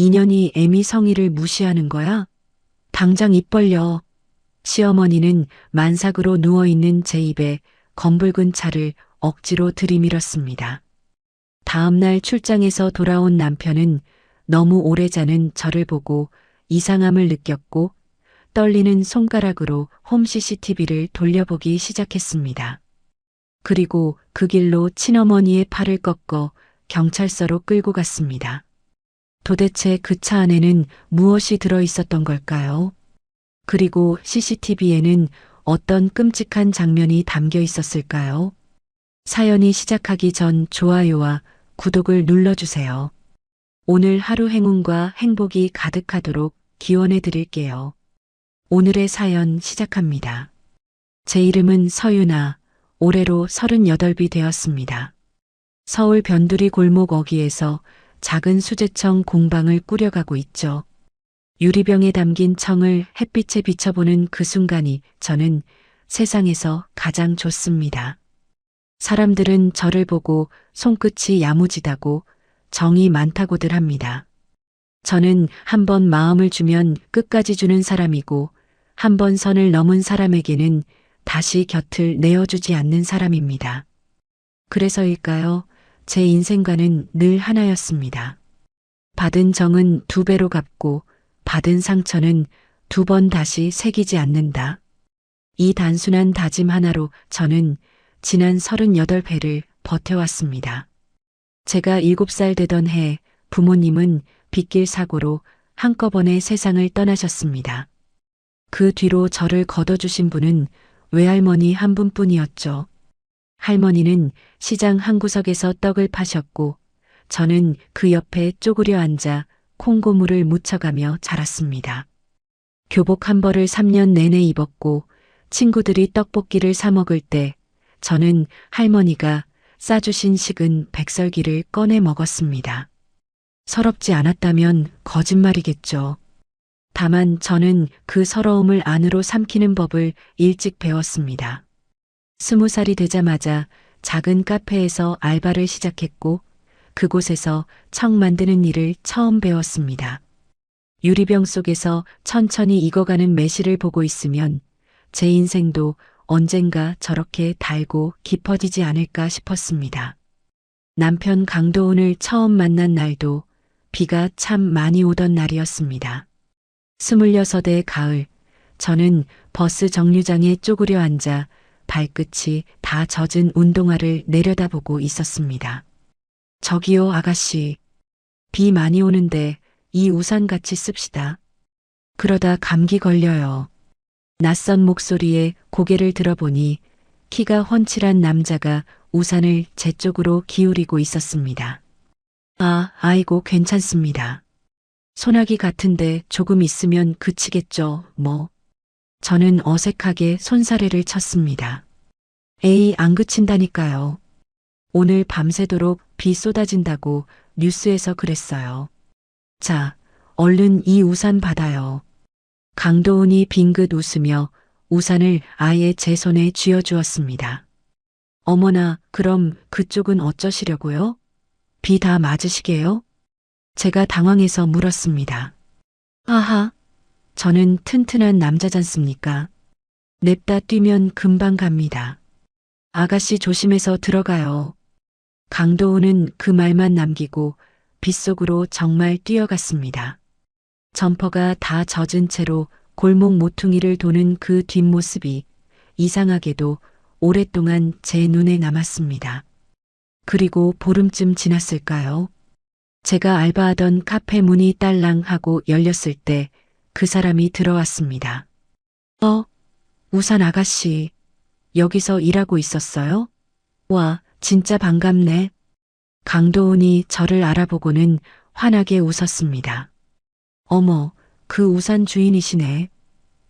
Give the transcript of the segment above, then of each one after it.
인연이 애미 성의를 무시하는 거야? 당장 입 벌려. 시어머니는 만삭으로 누워있는 제 입에 검붉은 차를 억지로 들이밀었습니다. 다음날 출장에서 돌아온 남편은 너무 오래 자는 저를 보고 이상함을 느꼈고 떨리는 손가락으로 홈 CCTV를 돌려보기 시작했습니다. 그리고 그 길로 친어머니의 팔을 꺾어 경찰서로 끌고 갔습니다. 도대체 그 차 안에는 무엇이 들어 있었던 걸까요? 그리고 CCTV에는 어떤 끔찍한 장면이 담겨 있었을까요? 사연이 시작하기 전 좋아요와 구독을 눌러주세요. 오늘 하루 행운과 행복이 가득하도록 기원해 드릴게요. 오늘의 사연 시작합니다. 제 이름은 서윤아, 올해로 38이 되었습니다. 서울 변두리 골목 어귀에서 작은 수제청 공방을 꾸려가고 있죠. 유리병에 담긴 청을 햇빛에 비춰보는 그 순간이 저는 세상에서 가장 좋습니다. 사람들은 저를 보고 손끝이 야무지다고 정이 많다고들 합니다. 저는 한 번 마음을 주면 끝까지 주는 사람이고 한 번 선을 넘은 사람에게는 다시 곁을 내어주지 않는 사람입니다. 그래서일까요? 제 인생과는 늘 하나였습니다. 받은 정은 2배로 갚고 받은 상처는 2번 다시 새기지 않는다. 이 단순한 다짐 하나로 저는 지난 38회를 버텨왔습니다. 제가 7살 되던 해 부모님은 빗길 사고로 한꺼번에 세상을 떠나셨습니다. 그 뒤로 저를 거둬주신 분은 외할머니 한 분뿐이었죠. 할머니는 시장 한 구석에서 떡을 파셨고 저는 그 옆에 쪼그려 앉아 콩고물을 묻혀가며 자랐습니다. 교복 한 벌을 3년 내내 입었고 친구들이 떡볶이를 사 먹을 때 저는 할머니가 싸주신 식은 백설기를 꺼내 먹었습니다. 서럽지 않았다면 거짓말이겠죠. 다만 저는 그 서러움을 안으로 삼키는 법을 일찍 배웠습니다. 20살이 되자마자 작은 카페에서 알바를 시작했고 그곳에서 청 만드는 일을 처음 배웠습니다. 유리병 속에서 천천히 익어가는 매실을 보고 있으면 제 인생도 언젠가 저렇게 달고 깊어지지 않을까 싶었습니다. 남편 강도훈을 처음 만난 날도 비가 참 많이 오던 날이었습니다. 26의 가을, 저는 버스 정류장에 쪼그려 앉아 발끝이 다 젖은 운동화를 내려다보고 있었습니다. 저기요, 아가씨. 비 많이 오는데 이 우산 같이 씁시다. 그러다 감기 걸려요. 낯선 목소리에 고개를 들어보니 키가 훤칠한 남자가 우산을 제 쪽으로 기울이고 있었습니다. 아이고 괜찮습니다. 소나기 같은데 조금 있으면 그치겠죠, 뭐. 저는 어색하게 손사래를 쳤습니다. 에이, 안 그친다니까요. 오늘 밤새도록 비 쏟아진다고 뉴스에서 그랬어요. 자, 얼른 이 우산 받아요. 강도훈이 빙긋 웃으며 우산을 아예 제 손에 쥐어주었습니다. 어머나, 그럼 그쪽은 어쩌시려고요? 비 다 맞으시게요? 제가 당황해서 물었습니다. 아하, 저는 튼튼한 남자잖습니까? 냅다 뛰면 금방 갑니다. 아가씨 조심해서 들어가요. 강도훈은 그 말만 남기고 빗속으로 정말 뛰어갔습니다. 점퍼가 다 젖은 채로 골목 모퉁이를 도는 그 뒷모습이 이상하게도 오랫동안 제 눈에 남았습니다. 그리고 보름쯤 지났을까요? 제가 알바하던 카페 문이 딸랑 하고 열렸을 때 그 사람이 들어왔습니다. 우산 아가씨, 여기서 일하고 있었어요? 와, 진짜 반갑네. 강도훈이 저를 알아보고는 환하게 웃었습니다. 어머, 그 우산 주인이시네.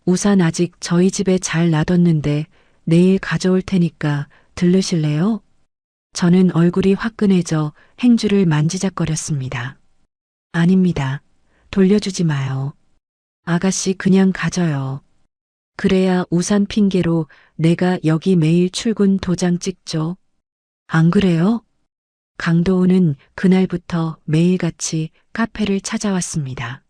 우산 아직 저희 집에 잘 놔뒀는데 내일 가져올 테니까 들르실래요? 저는 얼굴이 화끈해져 행주를 만지작거렸습니다. 아닙니다. 돌려주지 마요. 아가씨 그냥 가져요. 그래야 우산 핑계로 내가 여기 매일 출근 도장 찍죠. 안 그래요? 강도우는 그날부터 매일같이 카페를 찾아왔습니다.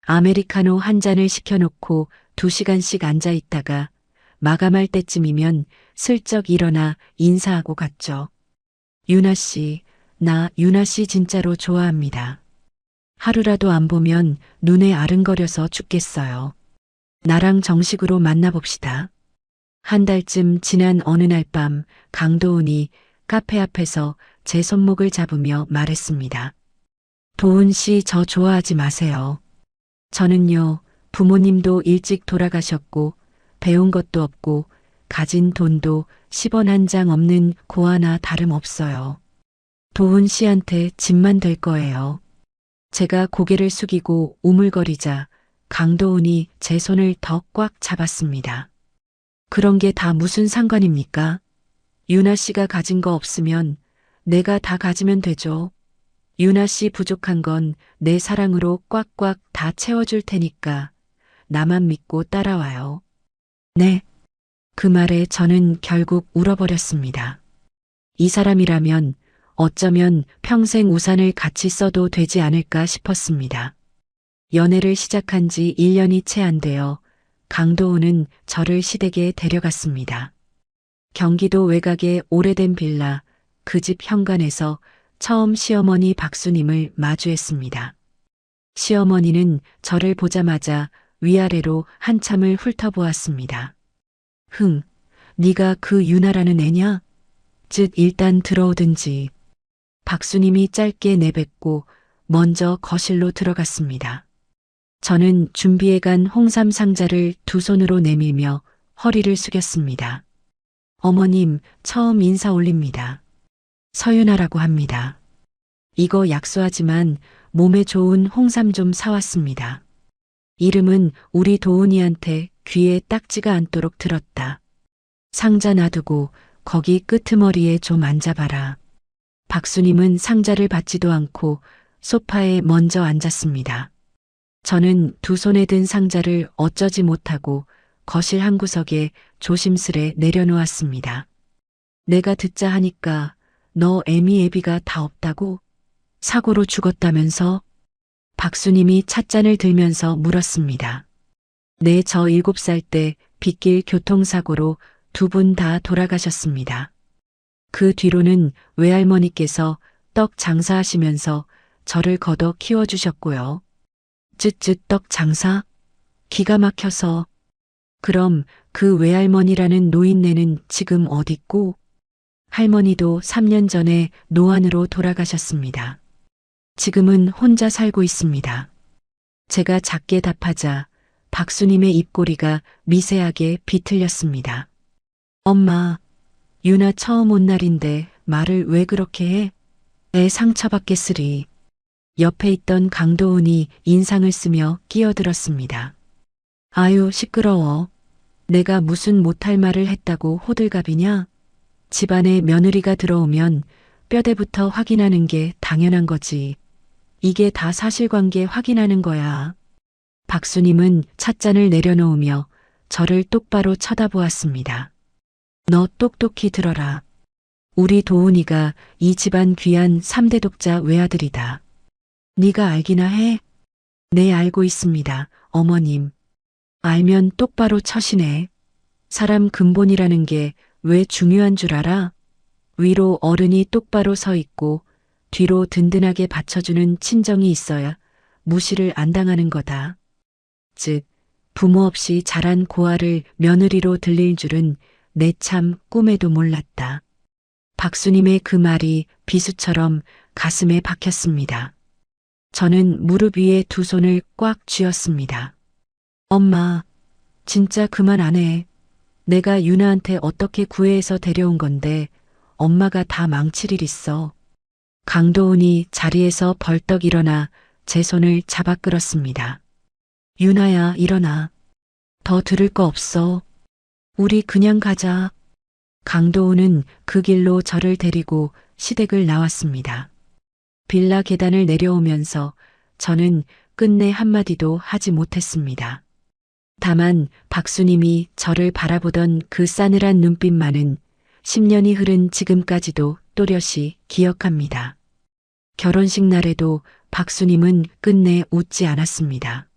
아메리카노 한 잔을 시켜놓고 2시간씩 앉아 있다가 마감할 때쯤이면 슬쩍 일어나 인사하고 갔죠. 유나 씨, 나 유나 씨 진짜로 좋아합니다. 하루라도 안 보면 눈에 아른거려서 죽겠어요. 나랑 정식으로 만나봅시다. 한 달쯤 지난 어느 날 밤 강도훈이 카페 앞에서 제 손목을 잡으며 말했습니다. 도훈 씨 저 좋아하지 마세요. 저는요, 부모님도 일찍 돌아가셨고 배운 것도 없고 가진 돈도 10원 한 장 없는 고아나 다름없어요. 도훈 씨한테 짐만 될 거예요. 제가 고개를 숙이고 우물거리자 강도훈이 제 손을 더 꽉 잡았습니다. 그런 게 다 무슨 상관입니까? 유나 씨가 가진 거 없으면 내가 다 가지면 되죠. 유나 씨 부족한 건 내 사랑으로 꽉꽉 다 채워줄 테니까 나만 믿고 따라와요. 네. 그 말에 저는 결국 울어버렸습니다. 이 사람이라면 어쩌면 평생 우산을 같이 써도 되지 않을까 싶었습니다. 연애를 시작한 지 1년이 채 안 되어 강도훈은 저를 시댁에 데려갔습니다. 경기도 외곽의 오래된 빌라, 그 집 현관에서 처음 시어머니 박수님을 마주했습니다. 시어머니는 저를 보자마자 위아래로 한참을 훑어보았습니다. 네가 그 유나라는 애냐? 즉 일단 들어오든지. 박수님이 짧게 내뱉고 먼저 거실로 들어갔습니다. 저는 준비해간 홍삼 상자를 두 손으로 내밀며 허리를 숙였습니다. 어머님, 처음 인사 올립니다. 서윤아라고 합니다. 이거 약소하지만 몸에 좋은 홍삼 좀 사왔습니다. 이름은 우리 도훈이한테 귀에 딱지가 않도록 들었다. 상자 놔두고 거기 끄트머리에 좀 앉아봐라. 박수님은 상자를 받지도 않고 소파에 먼저 앉았습니다. 저는 두 손에 든 상자를 어쩌지 못하고 거실 한 구석에 조심스레 내려놓았습니다. 내가 듣자 하니까 너 애미 애비가 다 없다고? 사고로 죽었다면서? 박수님이 찻잔을 들면서 물었습니다. 네, 저 7살 때 빗길 교통사고로 두 분 다 돌아가셨습니다. 그 뒤로는 외할머니께서 떡 장사하시면서 저를 걷어 키워주셨고요. 쯧쯧 떡 장사? 기가 막혀서. 그럼 그 외할머니라는 노인네는 지금 어딨고? 할머니도 3년 전에 노안으로 돌아가셨습니다. 지금은 혼자 살고 있습니다. 제가 작게 답하자 박수님의 입꼬리가 미세하게 비틀렸습니다. 엄마, 유나 처음 온 날인데 말을 왜 그렇게 해? 애 상처받겠으리. 옆에 있던 강도훈이 인상을 쓰며 끼어들었습니다. 아유, 시끄러워. 내가 무슨 못할 말을 했다고 호들갑이냐? 집안에 며느리가 들어오면 뼈대부터 확인하는 게 당연한 거지. 이게 다 사실관계 확인하는 거야. 박수님은 찻잔을 내려놓으며 저를 똑바로 쳐다보았습니다. 너 똑똑히 들어라. 우리 도훈이가 이 집안 귀한 3대 독자 외아들이다. 네가 알기나 해? 네, 알고 있습니다, 어머님. 알면 똑바로 처시네. 사람 근본이라는 게 왜 중요한 줄 알아? 위로 어른이 똑바로 서 있고 뒤로 든든하게 받쳐주는 친정이 있어야 무시를 안 당하는 거다. 즉, 부모 없이 자란 고아를 며느리로 들릴 줄은 내 참 꿈에도 몰랐다. 박수님의 그 말이 비수처럼 가슴에 박혔습니다. 저는 무릎 위에 두 손을 꽉 쥐었습니다. 엄마, 진짜 그만 안 해. 내가 유나한테 어떻게 구애해서 데려온 건데 엄마가 다 망칠 일 있어. 강도훈이 자리에서 벌떡 일어나 제 손을 잡아 끌었습니다. 유나야, 일어나. 더 들을 거 없어. 우리 그냥 가자. 강도훈은 그 길로 저를 데리고 시댁을 나왔습니다. 빌라 계단을 내려오면서 저는 끝내 한마디도 하지 못했습니다. 다만 박수님이 저를 바라보던 그 싸늘한 눈빛만은 10년이 흐른 지금까지도 또렷이 기억합니다. 결혼식 날에도 박수님은 끝내 웃지 않았습니다.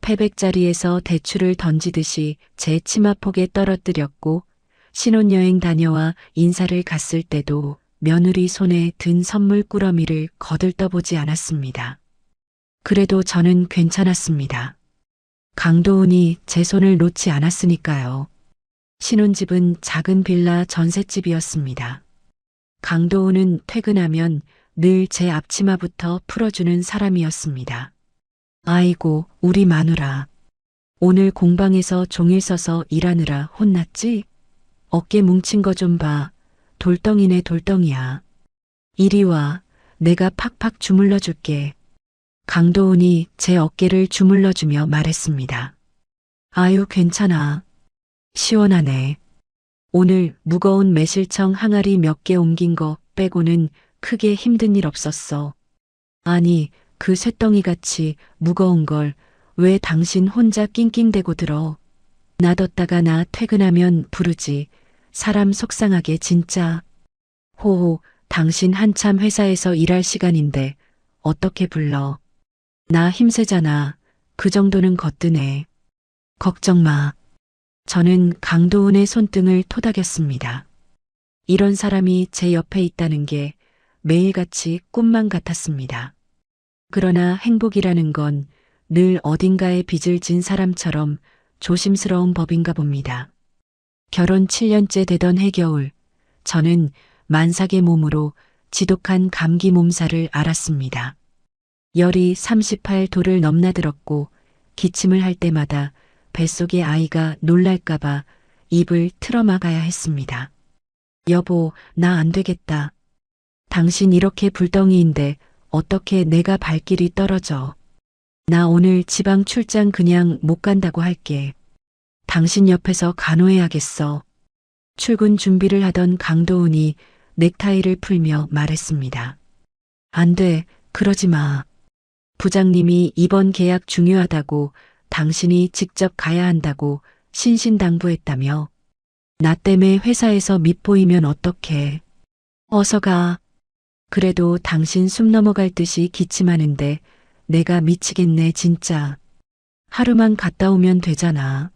패백자리에서 대추를 던지듯이 제 치마폭에 떨어뜨렸고 신혼여행 다녀와 인사를 갔을 때도 며느리 손에 든 선물 꾸러미를 거들떠보지 않았습니다. 그래도 저는 괜찮았습니다. 강도훈이 제 손을 놓지 않았으니까요. 신혼집은 작은 빌라 전셋집이었습니다. 강도훈은 퇴근하면 늘 제 앞치마부터 풀어주는 사람이었습니다. 아이고, 우리 마누라. 오늘 공방에서 종일 서서 일하느라 혼났지? 어깨 뭉친 거 좀 봐. 돌덩이네 돌덩이야. 이리 와. 내가 팍팍 주물러 줄게. 강도훈이 제 어깨를 주물러주며 말했습니다. 아유, 괜찮아. 시원하네. 오늘 무거운 매실청 항아리 몇 개 옮긴 거 빼고는 크게 힘든 일 없었어. 아니, 그 쇳덩이같이 무거운 걸 왜 당신 혼자 낑낑대고 들어. 놔뒀다가 나 퇴근하면 부르지. 사람 속상하게 진짜. 호호, 당신 한참 회사에서 일할 시간인데 어떻게 불러. 나 힘세잖아. 그 정도는 거뜬해. 걱정 마. 저는 강도훈의 손등을 토닥였습니다. 이런 사람이 제 옆에 있다는 게 매일같이 꿈만 같았습니다. 그러나 행복이라는 건 늘 어딘가에 빚을 진 사람처럼 조심스러운 법인가 봅니다. 결혼 7년째 되던 해겨울, 저는 만삭의 몸으로 지독한 감기 몸살을 앓았습니다. 열이 38도를 넘나들었고 기침을 할 때마다 뱃속의 아이가 놀랄까봐 입을 틀어막아야 했습니다. 여보, 나 안 되겠다. 당신 이렇게 불덩이인데 어떻게 내가 발길이 떨어져. 나 오늘 지방 출장 그냥 못 간다고 할게. 당신 옆에서 간호해야겠어. 출근 준비를 하던 강도훈이 넥타이를 풀며 말했습니다. 안 돼, 그러지 마. 부장님이 이번 계약 중요하다고 당신이 직접 가야 한다고 신신당부했다며. 나 때문에 회사에서 밉보이면 어떡해. 어서 가. 그래도 당신 숨 넘어갈 듯이 기침하는데 내가 미치겠네 진짜. 하루만 갔다 오면 되잖아.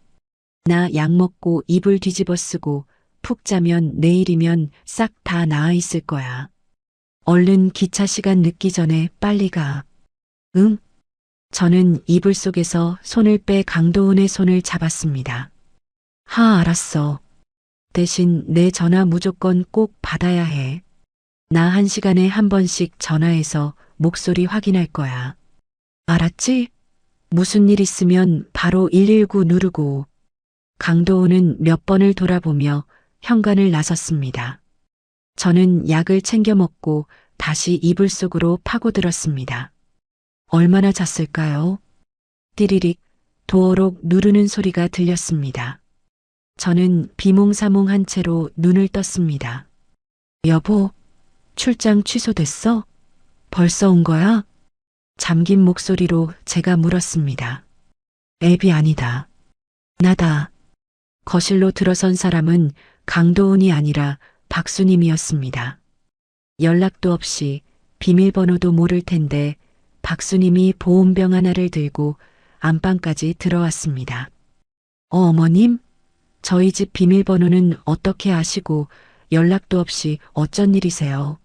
나 약 먹고 이불 뒤집어 쓰고 푹 자면 내일이면 싹 다 나아 있을 거야. 얼른 기차 시간 늦기 전에 빨리 가. 응? 저는 이불 속에서 손을 빼 강도훈의 손을 잡았습니다. 알았어. 대신 내 전화 무조건 꼭 받아야 해. 나 1시간에 한 번씩 전화해서 목소리 확인할 거야. 알았지? 무슨 일 있으면 바로 119 누르고. 강도훈은 몇 번을 돌아보며 현관을 나섰습니다. 저는 약을 챙겨 먹고 다시 이불 속으로 파고들었습니다. 얼마나 잤을까요? 띠리릭 도어록 누르는 소리가 들렸습니다. 저는 비몽사몽한 채로 눈을 떴습니다. 여보, 출장 취소됐어? 벌써 온 거야? 잠긴 목소리로 제가 물었습니다. 앱이 아니다. 나다. 거실로 들어선 사람은 강도훈이 아니라 박수님이었습니다. 연락도 없이 비밀번호도 모를 텐데 박수님이 보온병 하나를 들고 안방까지 들어왔습니다. 어머님? 저희 집 비밀번호는 어떻게 아시고 연락도 없이 어쩐 일이세요?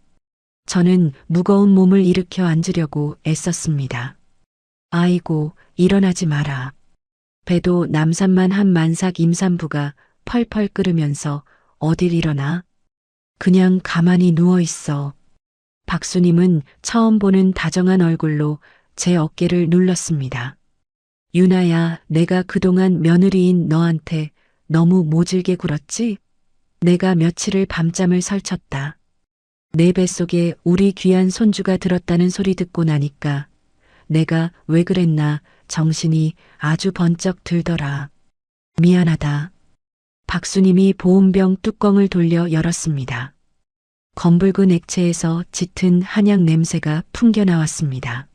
저는 무거운 몸을 일으켜 앉으려고 애썼습니다. 아이고, 일어나지 마라. 배도 남산만 한 만삭 임산부가 펄펄 끓으면서 어딜 일어나? 그냥 가만히 누워있어. 박수님은 처음 보는 다정한 얼굴로 제 어깨를 눌렀습니다. 유나야, 내가 그동안 며느리인 너한테 너무 모질게 굴었지? 내가 며칠을 밤잠을 설쳤다. 내 뱃속에 우리 귀한 손주가 들었다는 소리 듣고 나니까 내가 왜 그랬나 정신이 아주 번쩍 들더라. 미안하다. 박수님이 보온병 뚜껑을 돌려 열었습니다. 검붉은 액체에서 짙은 한약 냄새가 풍겨 나왔습니다.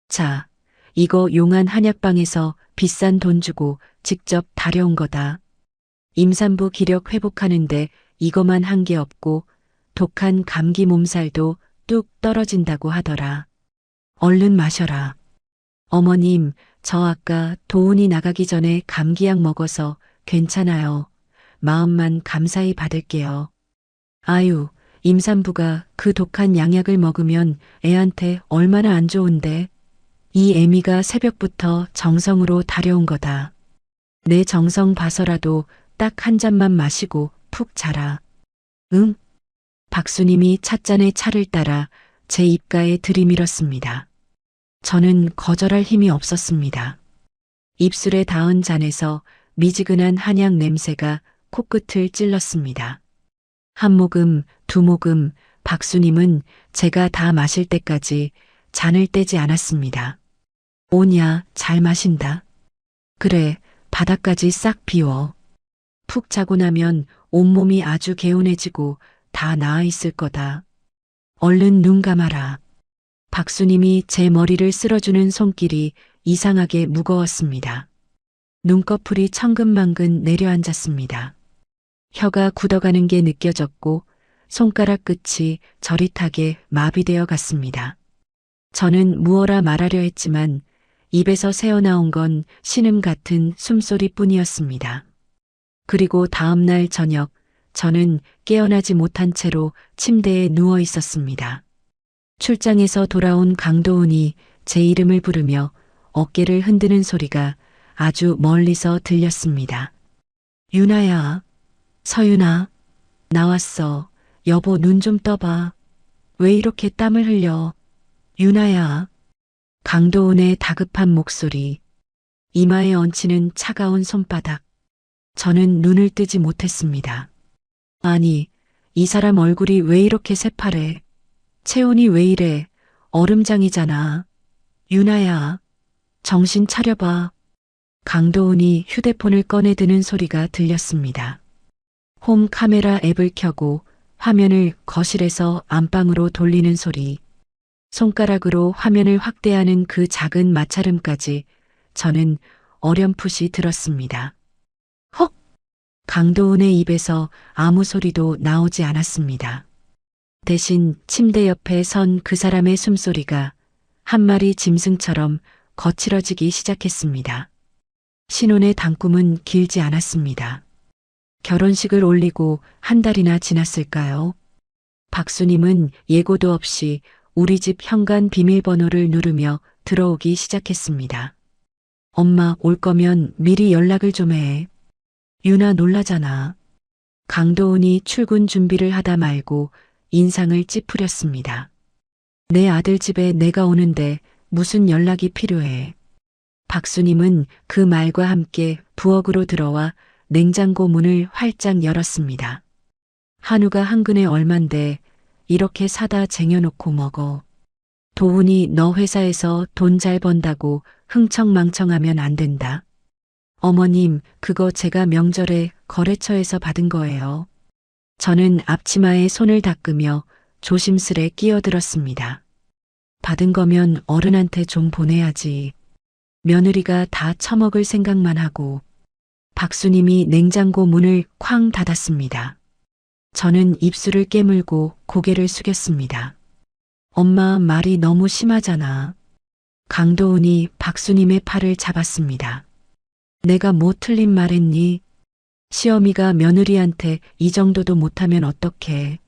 자, 이거 용한 한약방에서 비싼 돈 주고 직접 다려온 거다. 임산부 기력 회복하는데 이거만 한 게 없고 독한 감기 몸살도 뚝 떨어진다고 하더라. 얼른 마셔라. 어머님, 저 아까 도훈이 나가기 전에 감기약 먹어서 괜찮아요. 마음만 감사히 받을게요. 아유, 임산부가 그 독한 양약을 먹으면 애한테 얼마나 안 좋은데. 이 애미가 새벽부터 정성으로 다려온 거다. 내 정성 봐서라도 딱 한 잔만 마시고 푹 자라. 응? 박수님이 찻잔에 차를 따라 제 입가에 들이밀었습니다. 저는 거절할 힘이 없었습니다. 입술에 닿은 잔에서 미지근한 한약 냄새가 코끝을 찔렀습니다. 한 모금, 두 모금, 박수님은 제가 다 마실 때까지 잔을 떼지 않았습니다. 오냐, 잘 마신다. 그래, 바닥까지 싹 비워. 푹 자고 나면 온몸이 아주 개운해지고 다 나아 있을 거다. 얼른 눈 감아라. 박수님이 제 머리를 쓸어주는 손길이 이상하게 무거웠습니다. 눈꺼풀이 천근만근 내려앉았습니다. 혀가 굳어가는 게 느껴졌고 손가락 끝이 저릿하게 마비되어 갔습니다. 저는 무어라 말하려 했지만 입에서 새어나온 건 신음 같은 숨소리뿐이었습니다. 그리고 다음 날 저녁 저는 깨어나지 못한 채로 침대에 누워 있었습니다. 출장에서 돌아온 강도훈이 제 이름을 부르며 어깨를 흔드는 소리가 아주 멀리서 들렸습니다. 유나야, 서윤아, 나왔어. 여보 눈 좀 떠봐. 왜 이렇게 땀을 흘려? 유나야. 강도훈의 다급한 목소리, 이마에 얹히는 차가운 손바닥. 저는 눈을 뜨지 못했습니다. 아니, 이 사람 얼굴이 왜 이렇게 새파래? 체온이 왜 이래? 얼음장이잖아. 유나야, 정신 차려봐. 강도훈이 휴대폰을 꺼내드는 소리가 들렸습니다. 홈 카메라 앱을 켜고 화면을 거실에서 안방으로 돌리는 소리. 손가락으로 화면을 확대하는 그 작은 마찰음까지 저는 어렴풋이 들었습니다. 헉! 강도훈의 입에서 아무 소리도 나오지 않았습니다. 대신 침대 옆에 선 그 사람의 숨소리가 한 마리 짐승처럼 거칠어지기 시작했습니다. 신혼의 단꿈은 길지 않았습니다. 결혼식을 올리고 한 달이나 지났을까요? 박수님은 예고도 없이 우리 집 현관 비밀번호를 누르며 들어오기 시작했습니다. 엄마 올 거면 미리 연락을 좀 해. 유나 놀라잖아. 강도훈이 출근 준비를 하다 말고 인상을 찌푸렸습니다. 내 아들 집에 내가 오는데 무슨 연락이 필요해. 박수님은 그 말과 함께 부엌으로 들어와 냉장고 문을 활짝 열었습니다. 한우가 한 근에 얼만데 이렇게 사다 쟁여놓고 먹어. 도훈이 너 회사에서 돈 잘 번다고 흥청망청하면 안 된다. 어머님, 그거 제가 명절에 거래처에서 받은 거예요. 저는 앞치마에 손을 닦으며 조심스레 끼어들었습니다. 받은 거면 어른한테 좀 보내야지. 며느리가 다 처먹을 생각만 하고. 박수님이 냉장고 문을 쾅 닫았습니다. 저는 입술을 깨물고 고개를 숙였습니다. 엄마 말이 너무 심하잖아. 강도훈이 박수님의 팔을 잡았습니다. 내가 뭐 틀린 말 했니? 시어미가 며느리한테 이 정도도 못하면 어떡해.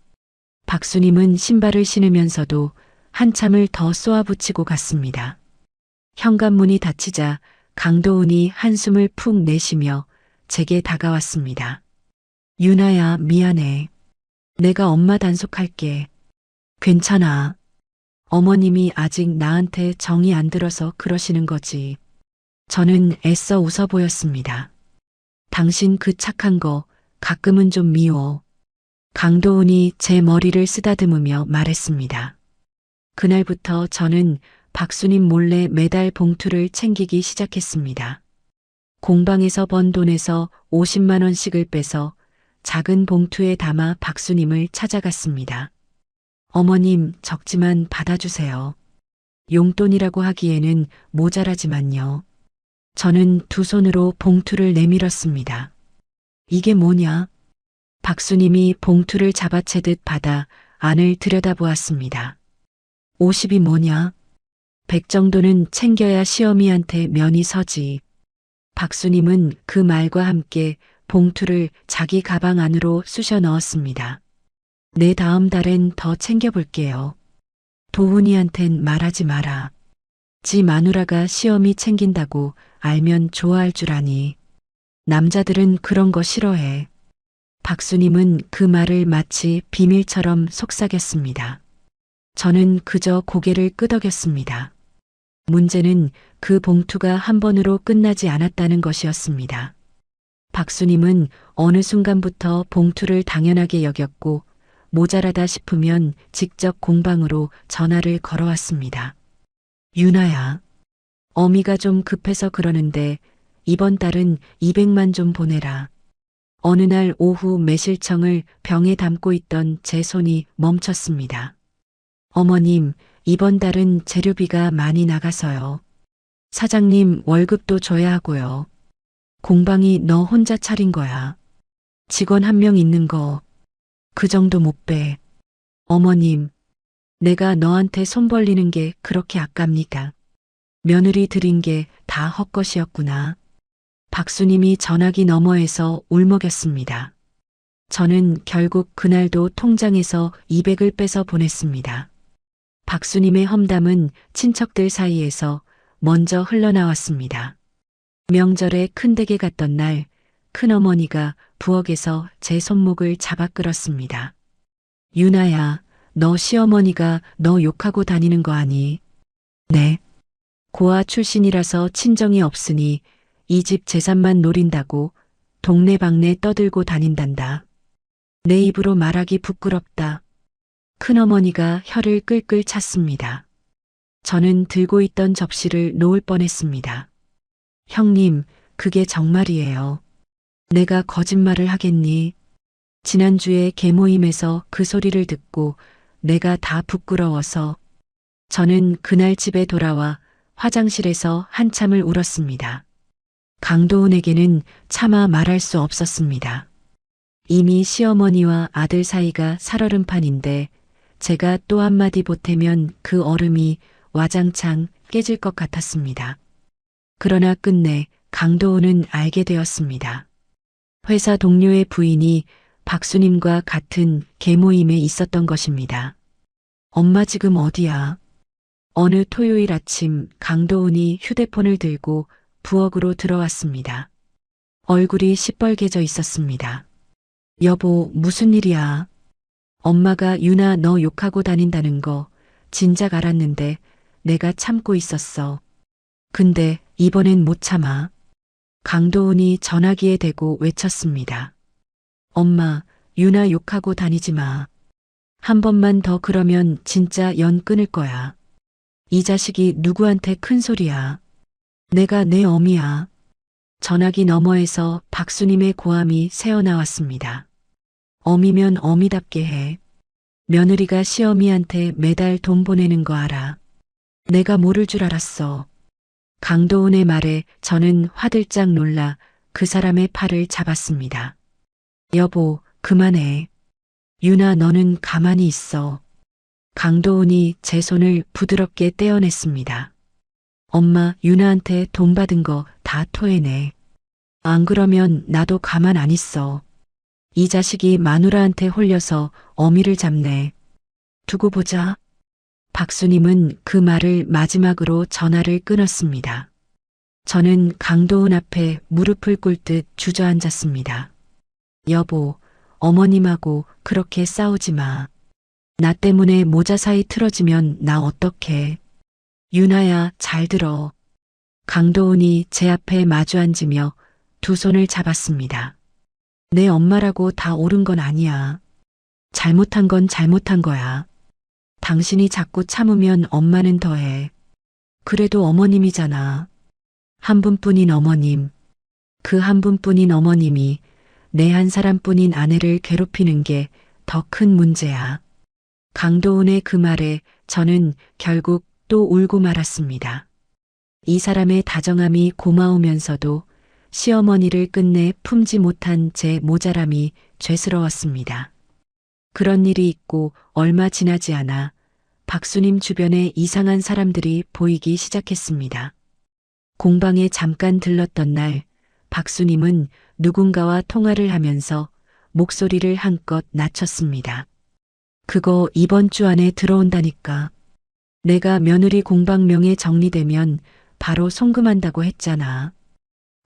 박수님은 신발을 신으면서도 한참을 더 쏘아붙이고 갔습니다. 현관문이 닫히자 강도훈이 한숨을 푹 내쉬며 제게 다가왔습니다. 유나야, 미안해. 내가 엄마 단속할게. 괜찮아. 어머님이 아직 나한테 정이 안 들어서 그러시는 거지. 저는 애써 웃어 보였습니다. 당신 그 착한 거 가끔은 좀 미워. 강도훈이 제 머리를 쓰다듬으며 말했습니다. 그날부터 저는 박수님 몰래 매달 봉투를 챙기기 시작했습니다. 공방에서 번 돈에서 50만 원씩을 빼서 작은 봉투에 담아 박수님을 찾아갔습니다. 어머님, 적지만 받아주세요. 용돈이라고 하기에는 모자라지만요. 저는 두 손으로 봉투를 내밀었습니다. 이게 뭐냐? 박수님이 봉투를 잡아채듯 받아 안을 들여다보았습니다. 50이 뭐냐? 100 정도는 챙겨야 시어미한테 면이 서지. 박수님은 그 말과 함께 봉투를 자기 가방 안으로 쑤셔 넣었습니다. 내 다음 달엔 더 챙겨볼게요. 도훈이한텐 말하지 마라. 지 마누라가 시어미 챙긴다고 알면 좋아할 줄 아니. 남자들은 그런 거 싫어해. 박수님은 그 말을 마치 비밀처럼 속삭였습니다. 저는 그저 고개를 끄덕였습니다. 문제는 그 봉투가 한 번으로 끝나지 않았다는 것이었습니다. 박수님은 어느 순간부터 봉투를 당연하게 여겼고 모자라다 싶으면 직접 공방으로 전화를 걸어왔습니다. 유나야, 어미가 좀 급해서 그러는데 이번 달은 200만 좀 보내라. 어느 날 오후 매실청을 병에 담고 있던 제 손이 멈췄습니다. 어머님, 이번 달은 재료비가 많이 나가서요. 사장님 월급도 줘야 하고요. 공방이 너 혼자 차린 거야. 직원 한 명 있는 거 그 정도 못 빼. 어머님, 내가 너한테 손 벌리는 게 그렇게 아깝니까? 며느리 들인 게 다 헛것이었구나. 박수님이 전화기 너머에서 울먹였습니다. 저는 결국 그날도 통장에서 200을 빼서 보냈습니다. 박수님의 험담은 친척들 사이에서 먼저 흘러나왔습니다. 명절에 큰댁에 갔던 날 큰어머니가 부엌에서 제 손목을 잡아 끌었습니다. 유나야, 너 시어머니가 너 욕하고 다니는 거 아니? 네. 고아 출신이라서 친정이 없으니 이 집 재산만 노린다고 동네방네 떠들고 다닌단다. 내 입으로 말하기 부끄럽다. 큰어머니가 혀를 끌끌 찼습니다. 저는 들고 있던 접시를 놓을 뻔했습니다. 형님, 그게 정말이에요. 내가 거짓말을 하겠니? 지난주에 개모임에서 그 소리를 듣고 내가 다 부끄러워서 저는 그날 집에 돌아와 화장실에서 한참을 울었습니다. 강도훈에게는 차마 말할 수 없었습니다. 이미 시어머니와 아들 사이가 살얼음판인데 제가 또 한마디 보태면 그 얼음이 와장창 깨질 것 같았습니다. 그러나 끝내 강도훈은 알게 되었습니다. 회사 동료의 부인이 박수님과 같은 개모임에 있었던 것입니다. 엄마 지금 어디야? 어느 토요일 아침 강도훈이 휴대폰을 들고 부엌으로 들어왔습니다. 얼굴이 시뻘개져 있었습니다. 여보, 무슨 일이야? 엄마가 유나 너 욕하고 다닌다는 거 진작 알았는데 내가 참고 있었어. 근데 이번엔 못 참아. 강도훈이 전화기에 대고 외쳤습니다. 엄마, 유나 욕하고 다니지 마. 한 번만 더 그러면 진짜 연 끊을 거야. 이 자식이 누구한테 큰 소리야. 내가 내 어미야. 전화기 너머에서 박수님의 고함이 새어나왔습니다. 어미면 어미답게 해. 며느리가 시어미한테 매달 돈 보내는 거 알아. 내가 모를 줄 알았어. 강도훈의 말에 저는 화들짝 놀라 그 사람의 팔을 잡았습니다. 여보, 그만해. 유나 너는 가만히 있어. 강도훈이 제 손을 부드럽게 떼어냈습니다. 엄마, 유나한테 돈 받은 거 다 토해내. 안 그러면 나도 가만 안 있어. 이 자식이 마누라한테 홀려서 어미를 잡네. 두고 보자. 박수님은 그 말을 마지막으로 전화를 끊었습니다. 저는 강도훈 앞에 무릎을 꿇듯 주저앉았습니다. 여보, 어머님하고 그렇게 싸우지 마. 나 때문에 모자 사이 틀어지면 나 어떡해. 유나야, 잘 들어. 강도훈이 제 앞에 마주 앉으며 두 손을 잡았습니다. 내 엄마라고 다 옳은 건 아니야. 잘못한 건 잘못한 거야. 당신이 자꾸 참으면 엄마는 더해. 그래도 어머님이잖아. 한 분뿐인 어머님. 그 한 분뿐인 어머님이 내 한 사람뿐인 아내를 괴롭히는 게 더 큰 문제야. 강도훈의 그 말에 저는 결국 또 울고 말았습니다. 이 사람의 다정함이 고마우면서도 시어머니를 끝내 품지 못한 제 모자람이 죄스러웠습니다. 그런 일이 있고 얼마 지나지 않아 박수님 주변에 이상한 사람들이 보이기 시작했습니다. 공방에 잠깐 들렀던 날, 박수님은 누군가와 통화를 하면서 목소리를 한껏 낮췄습니다. 그거 이번 주 안에 들어온다니까. 내가 며느리 공방명에 정리되면 바로 송금한다고 했잖아.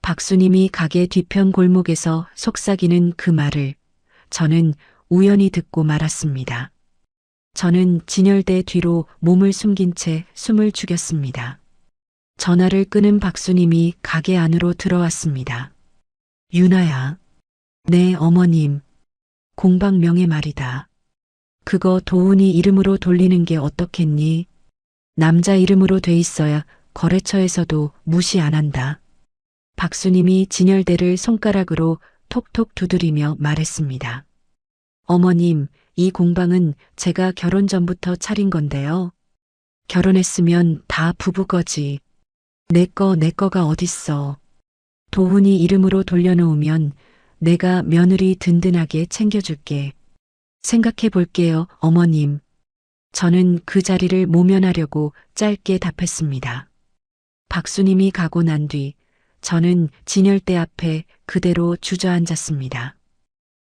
박수님이 가게 뒤편 골목에서 속삭이는 그 말을 저는 우연히 듣고 말았습니다. 저는 진열대 뒤로 몸을 숨긴 채 숨을 죽였습니다. 전화를 끊은 박수님이 가게 안으로 들어왔습니다. 유나야. 네, 어머님. 공방명의 말이다. 그거 도훈이 이름으로 돌리는 게 어떻겠니? 남자 이름으로 돼 있어야 거래처에서도 무시 안 한다. 박수님이 진열대를 손가락으로 톡톡 두드리며 말했습니다. 어머님, 이 공방은 제가 결혼 전부터 차린 건데요. 결혼했으면 다 부부거지. 내 거가 어딨어. 도훈이 이름으로 돌려놓으면 내가 며느리 든든하게 챙겨줄게. 생각해 볼게요, 어머님. 저는 그 자리를 모면하려고 짧게 답했습니다. 박수님이 가고 난 뒤 저는 진열대 앞에 그대로 주저앉았습니다.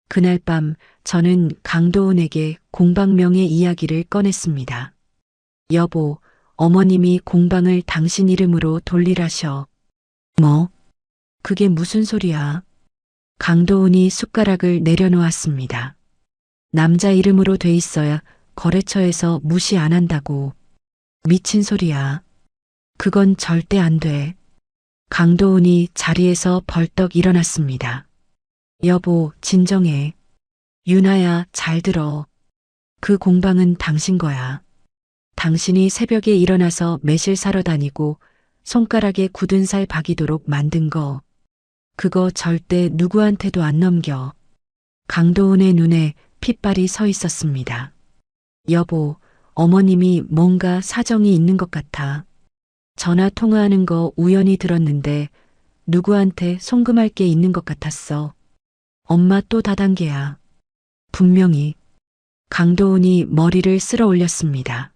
그날 밤 저는 강도훈에게 공방명의 이야기를 꺼냈습니다. 여보, 어머님이 공방을 당신 이름으로 돌리라셔. 뭐? 그게 무슨 소리야? 강도훈이 숟가락을 내려놓았습니다. 남자 이름으로 돼 있어야 거래처에서 무시 안 한다고. 미친 소리야. 그건 절대 안 돼. 강도훈이 자리에서 벌떡 일어났습니다. 여보, 진정해. 유나야, 잘 들어. 그 공방은 당신 거야. 당신이 새벽에 일어나서 매실 사러 다니고 손가락에 굳은 살 박이도록 만든 거. 그거 절대 누구한테도 안 넘겨. 강도훈의 눈에 핏발이 서 있었습니다. 여보, 어머님이 뭔가 사정이 있는 것 같아. 전화 통화하는 거 우연히 들었는데 누구한테 송금할 게 있는 것 같았어. 엄마 또 다단계야. 분명히. 강도훈이 머리를 쓸어 올렸습니다.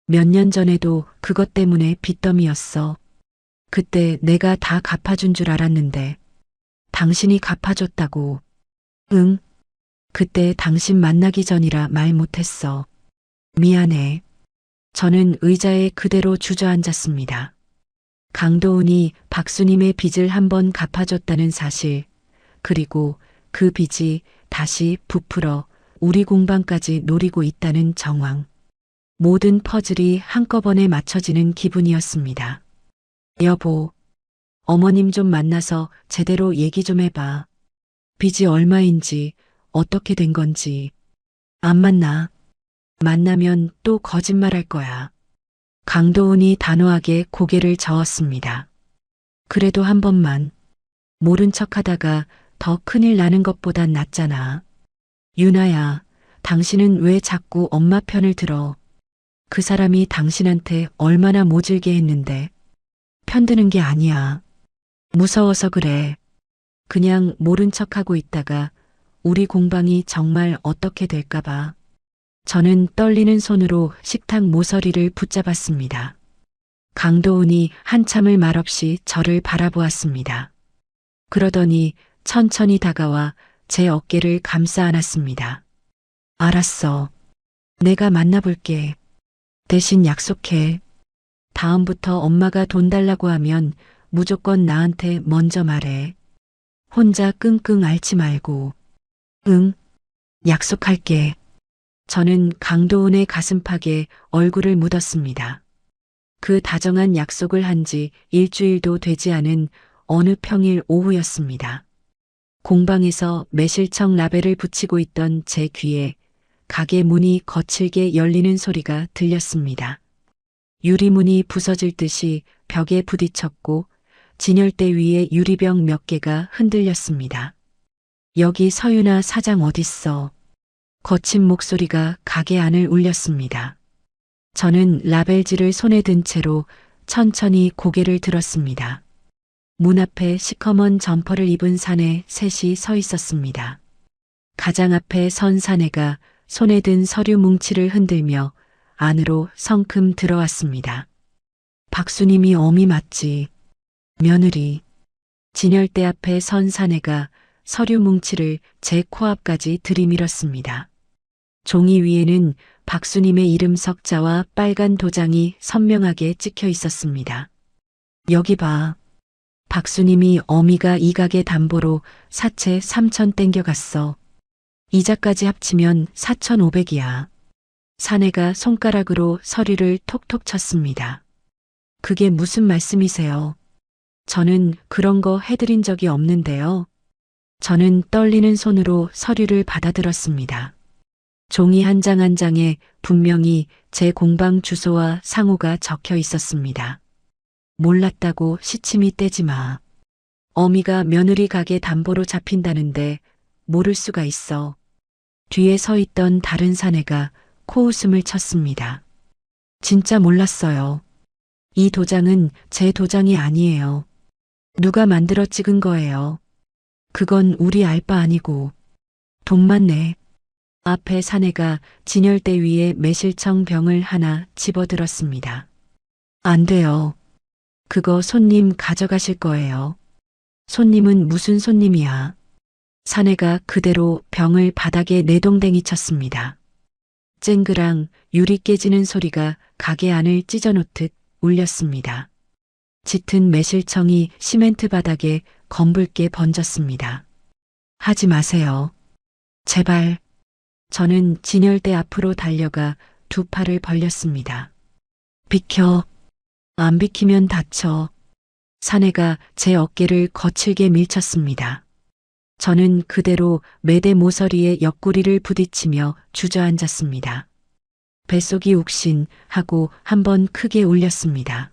몇 년 전에도 그것 때문에 빚더미였어. 그때 내가 다 갚아준 줄 알았는데 당신이 갚아줬다고. 응. 그때 당신 만나기 전이라 말 못했어. 미안해. 저는 의자에 그대로 주저앉았습니다. 강도훈이 박수님의 빚을 한번 갚아줬다는 사실, 그리고 그 빚이 다시 부풀어 우리 공방까지 노리고 있다는 정황. 모든 퍼즐이 한꺼번에 맞춰지는 기분이었습니다. 여보, 어머님 좀 만나서 제대로 얘기 좀 해봐. 빚이 얼마인지, 어떻게 된 건지. 안 만나. 만나면 또 거짓말할 거야. 강도훈이 단호하게 고개를 저었습니다. 그래도 한 번만. 모른 척하다가 더 큰일 나는 것보단 낫잖아. 유나야, 당신은 왜 자꾸 엄마 편을 들어? 그 사람이 당신한테 얼마나 모질게 했는데. 편드는 게 아니야. 무서워서 그래. 그냥 모른 척하고 있다가 우리 공방이 정말 어떻게 될까 봐. 저는 떨리는 손으로 식탁 모서리를 붙잡았습니다. 강도훈이 한참을 말없이 저를 바라보았습니다. 그러더니 천천히 다가와 제 어깨를 감싸 안았습니다. 알았어. 내가 만나볼게. 대신 약속해. 다음부터 엄마가 돈 달라고 하면 무조건 나한테 먼저 말해. 혼자 끙끙 앓지 말고. 응, 약속할게. 저는 강도훈의 가슴팍에 얼굴을 묻었습니다. 그 다정한 약속을 한 지 일주일도 되지 않은 어느 평일 오후였습니다. 공방에서 매실청 라벨을 붙이고 있던 제 귀에 가게 문이 거칠게 열리는 소리가 들렸습니다. 유리문이 부서질 듯이 벽에 부딪혔고 진열대 위에 유리병 몇 개가 흔들렸습니다. 여기 서윤아 사장 어딨어? 거친 목소리가 가게 안을 울렸습니다. 저는 라벨지를 손에 든 채로 천천히 고개를 들었습니다. 문 앞에 시커먼 점퍼를 입은 사내 셋이 서 있었습니다. 가장 앞에 선 사내가 손에 든 서류 뭉치를 흔들며 안으로 성큼 들어왔습니다. 박수님이 어미 맞지. 며느리. 진열대 앞에 선 사내가 서류 뭉치를 제 코앞까지 들이밀었습니다. 종이 위에는 박수님의 이름 석자와 빨간 도장이 선명하게 찍혀 있었습니다. 여기 봐. 박수님이 어미가 이 가게 담보로 사채 3천 땡겨갔어. 이자까지 합치면 4,500이야. 사내가 손가락으로 서류를 톡톡 쳤습니다. 그게 무슨 말씀이세요? 저는 그런 거 해드린 적이 없는데요. 저는 떨리는 손으로 서류를 받아들었습니다. 종이 한 장 한 장에 분명히 제 공방 주소와 상호가 적혀 있었습니다. 몰랐다고 시침이 떼지 마. 어미가 며느리 가게 담보로 잡힌다는데 모를 수가 있어. 뒤에 서 있던 다른 사내가 코웃음을 쳤습니다. 진짜 몰랐어요. 이 도장은 제 도장이 아니에요. 누가 만들어 찍은 거예요. 그건 우리 알 바 아니고. 돈만 내. 앞에 사내가 진열대 위에 매실청 병을 하나 집어들었습니다. 안 돼요. 그거 손님 가져가실 거예요. 손님은 무슨 손님이야. 사내가 그대로 병을 바닥에 내동댕이 쳤습니다. 쨍그랑 유리 깨지는 소리가 가게 안을 찢어놓듯 울렸습니다. 짙은 매실청이 시멘트 바닥에 검붉게 번졌습니다. 하지 마세요. 제발. 저는 진열대 앞으로 달려가 두 팔을 벌렸습니다. 비켜. 안 비키면 다쳐. 사내가 제 어깨를 거칠게 밀쳤습니다. 저는 그대로 매대 모서리에 옆구리를 부딪히며 주저앉았습니다. 뱃속이 욱신하고 한번 크게 울렸습니다.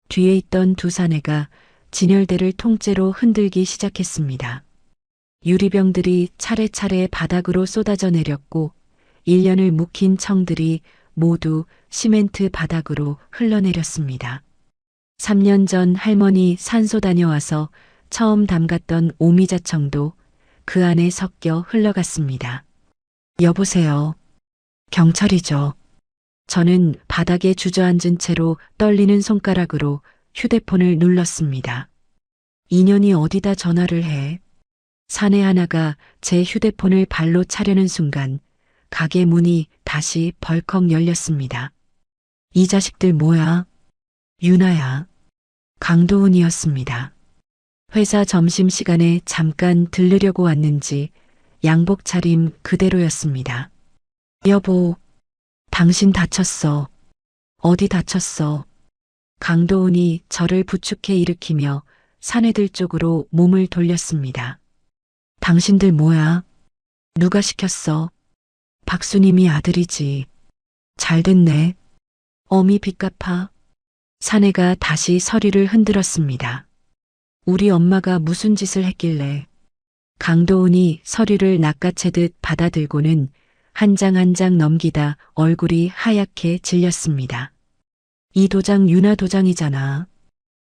뒤에 있던 두 사내가 진열대를 통째로 흔들기 시작했습니다. 유리병들이 차례차례 바닥으로 쏟아져 내렸고 1년을 묵힌 청들이 모두 시멘트 바닥으로 흘러내렸습니다. 3년 전 할머니 산소 다녀와서 처음 담갔던 오미자청도 그 안에 섞여 흘러갔습니다. 여보세요. 경찰이죠. 저는 바닥에 주저앉은 채로 떨리는 손가락으로 휴대폰을 눌렀습니다. 인연이 어디다 전화를 해. 사내 하나가 제 휴대폰을 발로 차려는 순간 가게 문이 다시 벌컥 열렸습니다. 이 자식들 뭐야? 유나야. 강도훈이었습니다. 회사 점심시간에 잠깐 들르려고 왔는지 양복 차림 그대로였습니다. 여보, 당신 다쳤어. 어디 다쳤어? 강도훈이 저를 부축해 일으키며 사내들 쪽으로 몸을 돌렸습니다. 당신들 뭐야? 누가 시켰어? 박수님이 아들이지. 잘 됐네. 어미 빚 갚아. 사내가 다시 서리를 흔들었습니다. 우리 엄마가 무슨 짓을 했길래. 강도훈이 서류를 낚아채듯 받아들고는 한 장 한 장 넘기다 얼굴이 하얗게 질렸습니다. 이 도장 유나 도장이잖아.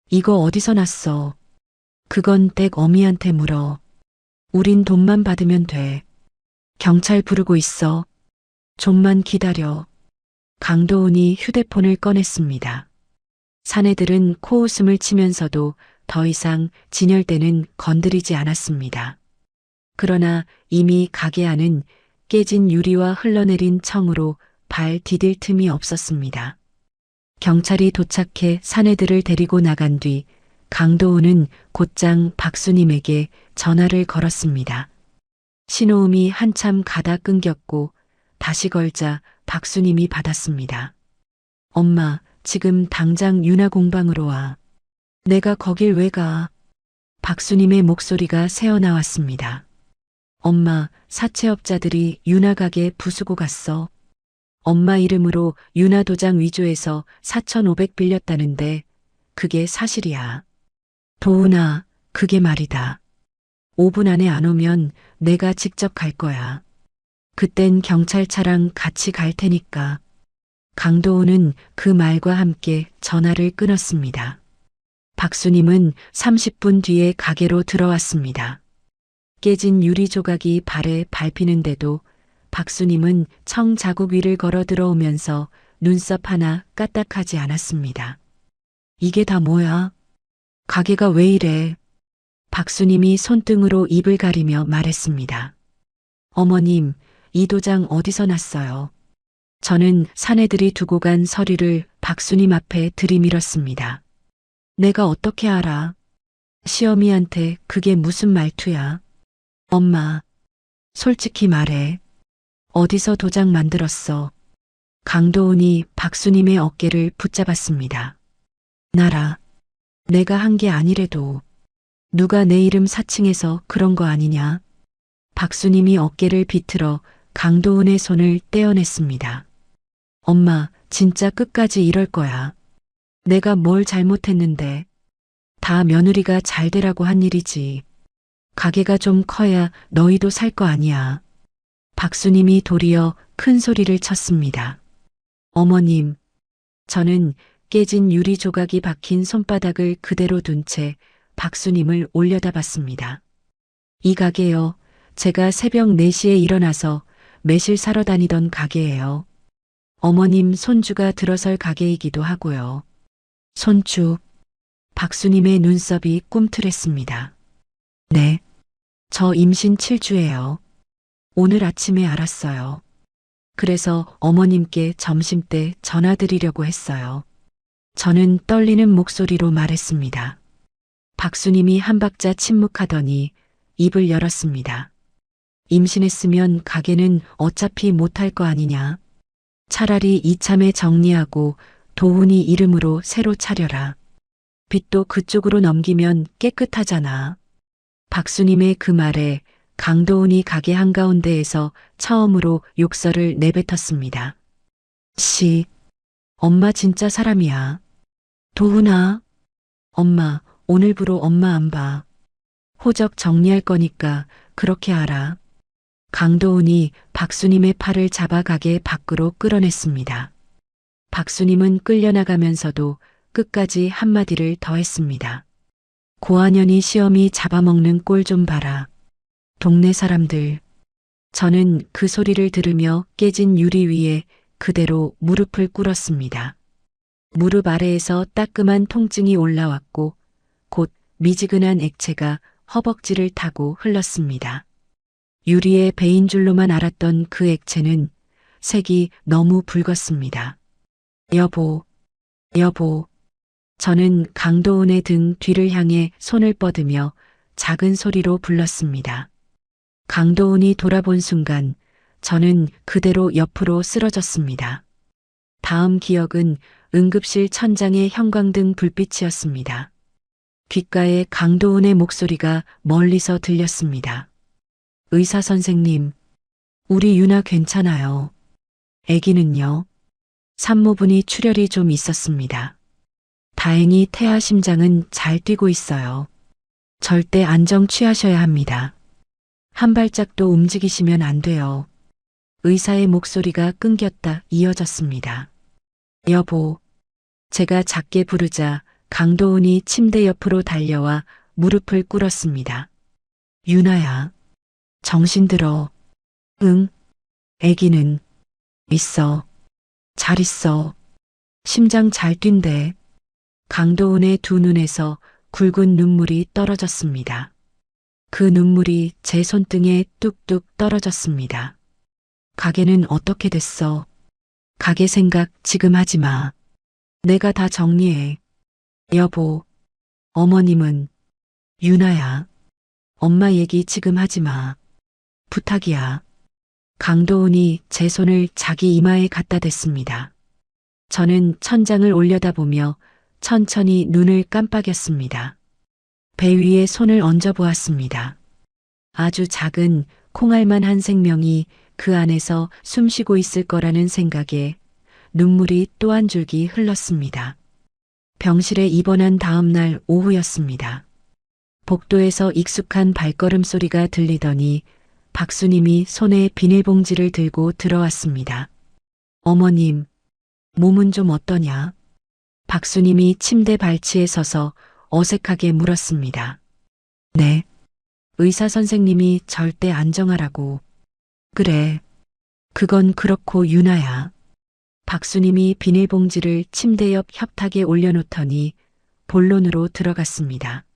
이거 어디서 났어? 그건 댁 어미한테 물어. 우린 돈만 받으면 돼. 경찰 부르고 있어. 좀만 기다려. 강도훈이 휴대폰을 꺼냈습니다. 사내들은 코웃음을 치면서도 더 이상 진열대는 건드리지 않았습니다. 그러나 이미 가게 안은 깨진 유리와 흘러내린 청으로 발 디딜 틈이 없었습니다. 경찰이 도착해 사내들을 데리고 나간 뒤 강도훈은 곧장 박수님에게 전화를 걸었습니다. 신호음이 한참 가다 끊겼고 다시 걸자 박수님이 받았습니다. 엄마, 지금 당장 유나 공방으로 와. 내가 거길 왜 가? 박수님의 목소리가 새어나왔습니다. 엄마, 사채업자들이 유나 가게 부수고 갔어. 엄마 이름으로 유나 도장 위조해서 4,500 빌렸다는데 그게 사실이야. 도훈아, 그게 말이다. 5분 안에 안 오면 내가 직접 갈 거야. 그땐 경찰차랑 같이 갈 테니까. 강도훈은 그 말과 함께 전화를 끊었습니다. 박수님은 30분 뒤에 가게로 들어왔습니다. 깨진 유리 조각이 발에 밟히는데도 박수님은 청 자국 위를 걸어 들어오면서 눈썹 하나 까딱하지 않았습니다. 이게 다 뭐야? 가게가 왜 이래? 박수님이 손등으로 입을 가리며 말했습니다. 어머님, 이 도장 어디서 났어요? 저는 사내들이 두고 간 서류를 박수님 앞에 들이밀었습니다. 내가 어떻게 알아? 시어미한테 그게 무슨 말투야? 엄마, 솔직히 말해. 어디서 도장 만들었어? 강도훈이 박수님의 어깨를 붙잡았습니다. 나라, 내가 한 게 아니래도 누가 내 이름 사칭해서 그런 거 아니냐? 박수님이 어깨를 비틀어 강도훈의 손을 떼어냈습니다. 엄마, 진짜 끝까지 이럴 거야. 내가 뭘 잘못했는데. 다 며느리가 잘 되라고 한 일이지. 가게가 좀 커야 너희도 살 거 아니야. 박수님이 도리어 큰 소리를 쳤습니다. 어머님, 저는 깨진 유리 조각이 박힌 손바닥을 그대로 둔 채 박수님을 올려다봤습니다. 이 가게요. 제가 새벽 4시에 일어나서 매실 사러 다니던 가게예요. 어머님 손주가 들어설 가게이기도 하고요. 손주. 박수님의 눈썹이 꿈틀했습니다. 네. 저 임신 7주예요. 오늘 아침에 알았어요. 그래서 어머님께 점심때 전화드리려고 했어요. 저는 떨리는 목소리로 말했습니다. 박수님이 한 박자 침묵하더니 입을 열었습니다. 임신했으면 가게는 어차피 못할 거 아니냐. 차라리 이참에 정리하고 도훈이 이름으로 새로 차려라. 빚도 그쪽으로 넘기면 깨끗하잖아. 박수님의 그 말에 강도훈이 가게 한가운데에서 처음으로 욕설을 내뱉었습니다. 엄마 진짜 사람이야. 도훈아. 엄마, 오늘부로 엄마 안 봐. 호적 정리할 거니까 그렇게 알아. 강도훈이 박수님의 팔을 잡아 가게 밖으로 끌어냈습니다. 박수님은 끌려나가면서도 끝까지 한마디를 더했습니다. 고한연이 시어미 잡아먹는 꼴 좀 봐라. 동네 사람들. 저는 그 소리를 들으며 깨진 유리 위에 그대로 무릎을 꿇었습니다. 무릎 아래에서 따끔한 통증이 올라왔고 곧 미지근한 액체가 허벅지를 타고 흘렀습니다. 유리에 베인 줄로만 알았던 그 액체는 색이 너무 붉었습니다. 여보, 여보. 저는 강도훈의 등 뒤를 향해 손을 뻗으며 작은 소리로 불렀습니다. 강도훈이 돌아본 순간 저는 그대로 옆으로 쓰러졌습니다. 다음 기억은 응급실 천장의 형광등 불빛이었습니다. 귓가에 강도훈의 목소리가 멀리서 들렸습니다. 의사 선생님, 우리 유나 괜찮아요. 아기는요? 산모분이 출혈이 좀 있었습니다. 다행히 태아 심장은 잘 뛰고 있어요. 절대 안정 취하셔야 합니다. 한 발짝도 움직이시면 안 돼요. 의사의 목소리가 끊겼다 이어졌습니다. 여보. 제가 작게 부르자 강도훈이 침대 옆으로 달려와 무릎을 꿇었습니다. 유나야. 정신 들어. 응. 아기는 있어. 잘 있어. 심장 잘 뛴대. 강도훈의 두 눈에서 굵은 눈물이 떨어졌습니다. 그 눈물이 제 손등에 뚝뚝 떨어졌습니다. 가게는 어떻게 됐어? 가게 생각 지금 하지 마. 내가 다 정리해. 여보. 어머님은? 유나야. 엄마 얘기 지금 하지 마. 부탁이야. 강도훈이 제 손을 자기 이마에 갖다 댔습니다. 저는 천장을 올려다보며 천천히 눈을 깜빡였습니다. 배 위에 손을 얹어 보았습니다. 아주 작은 콩알만한 생명이 그 안에서 숨쉬고 있을 거라는 생각에 눈물이 또 한 줄기 흘렀습니다. 병실에 입원한 다음 날 오후였습니다. 복도에서 익숙한 발걸음 소리가 들리더니 박수님이 손에 비닐봉지를 들고 들어왔습니다. 어머님, 몸은 좀 어떠냐? 박수님이 침대 발치에 서서 어색하게 물었습니다. 네. 의사 선생님이 절대 안정하라고. 그래. 그건 그렇고 유나야. 박수님이 비닐봉지를 침대 옆 협탁에 올려놓더니 본론으로 들어갔습니다.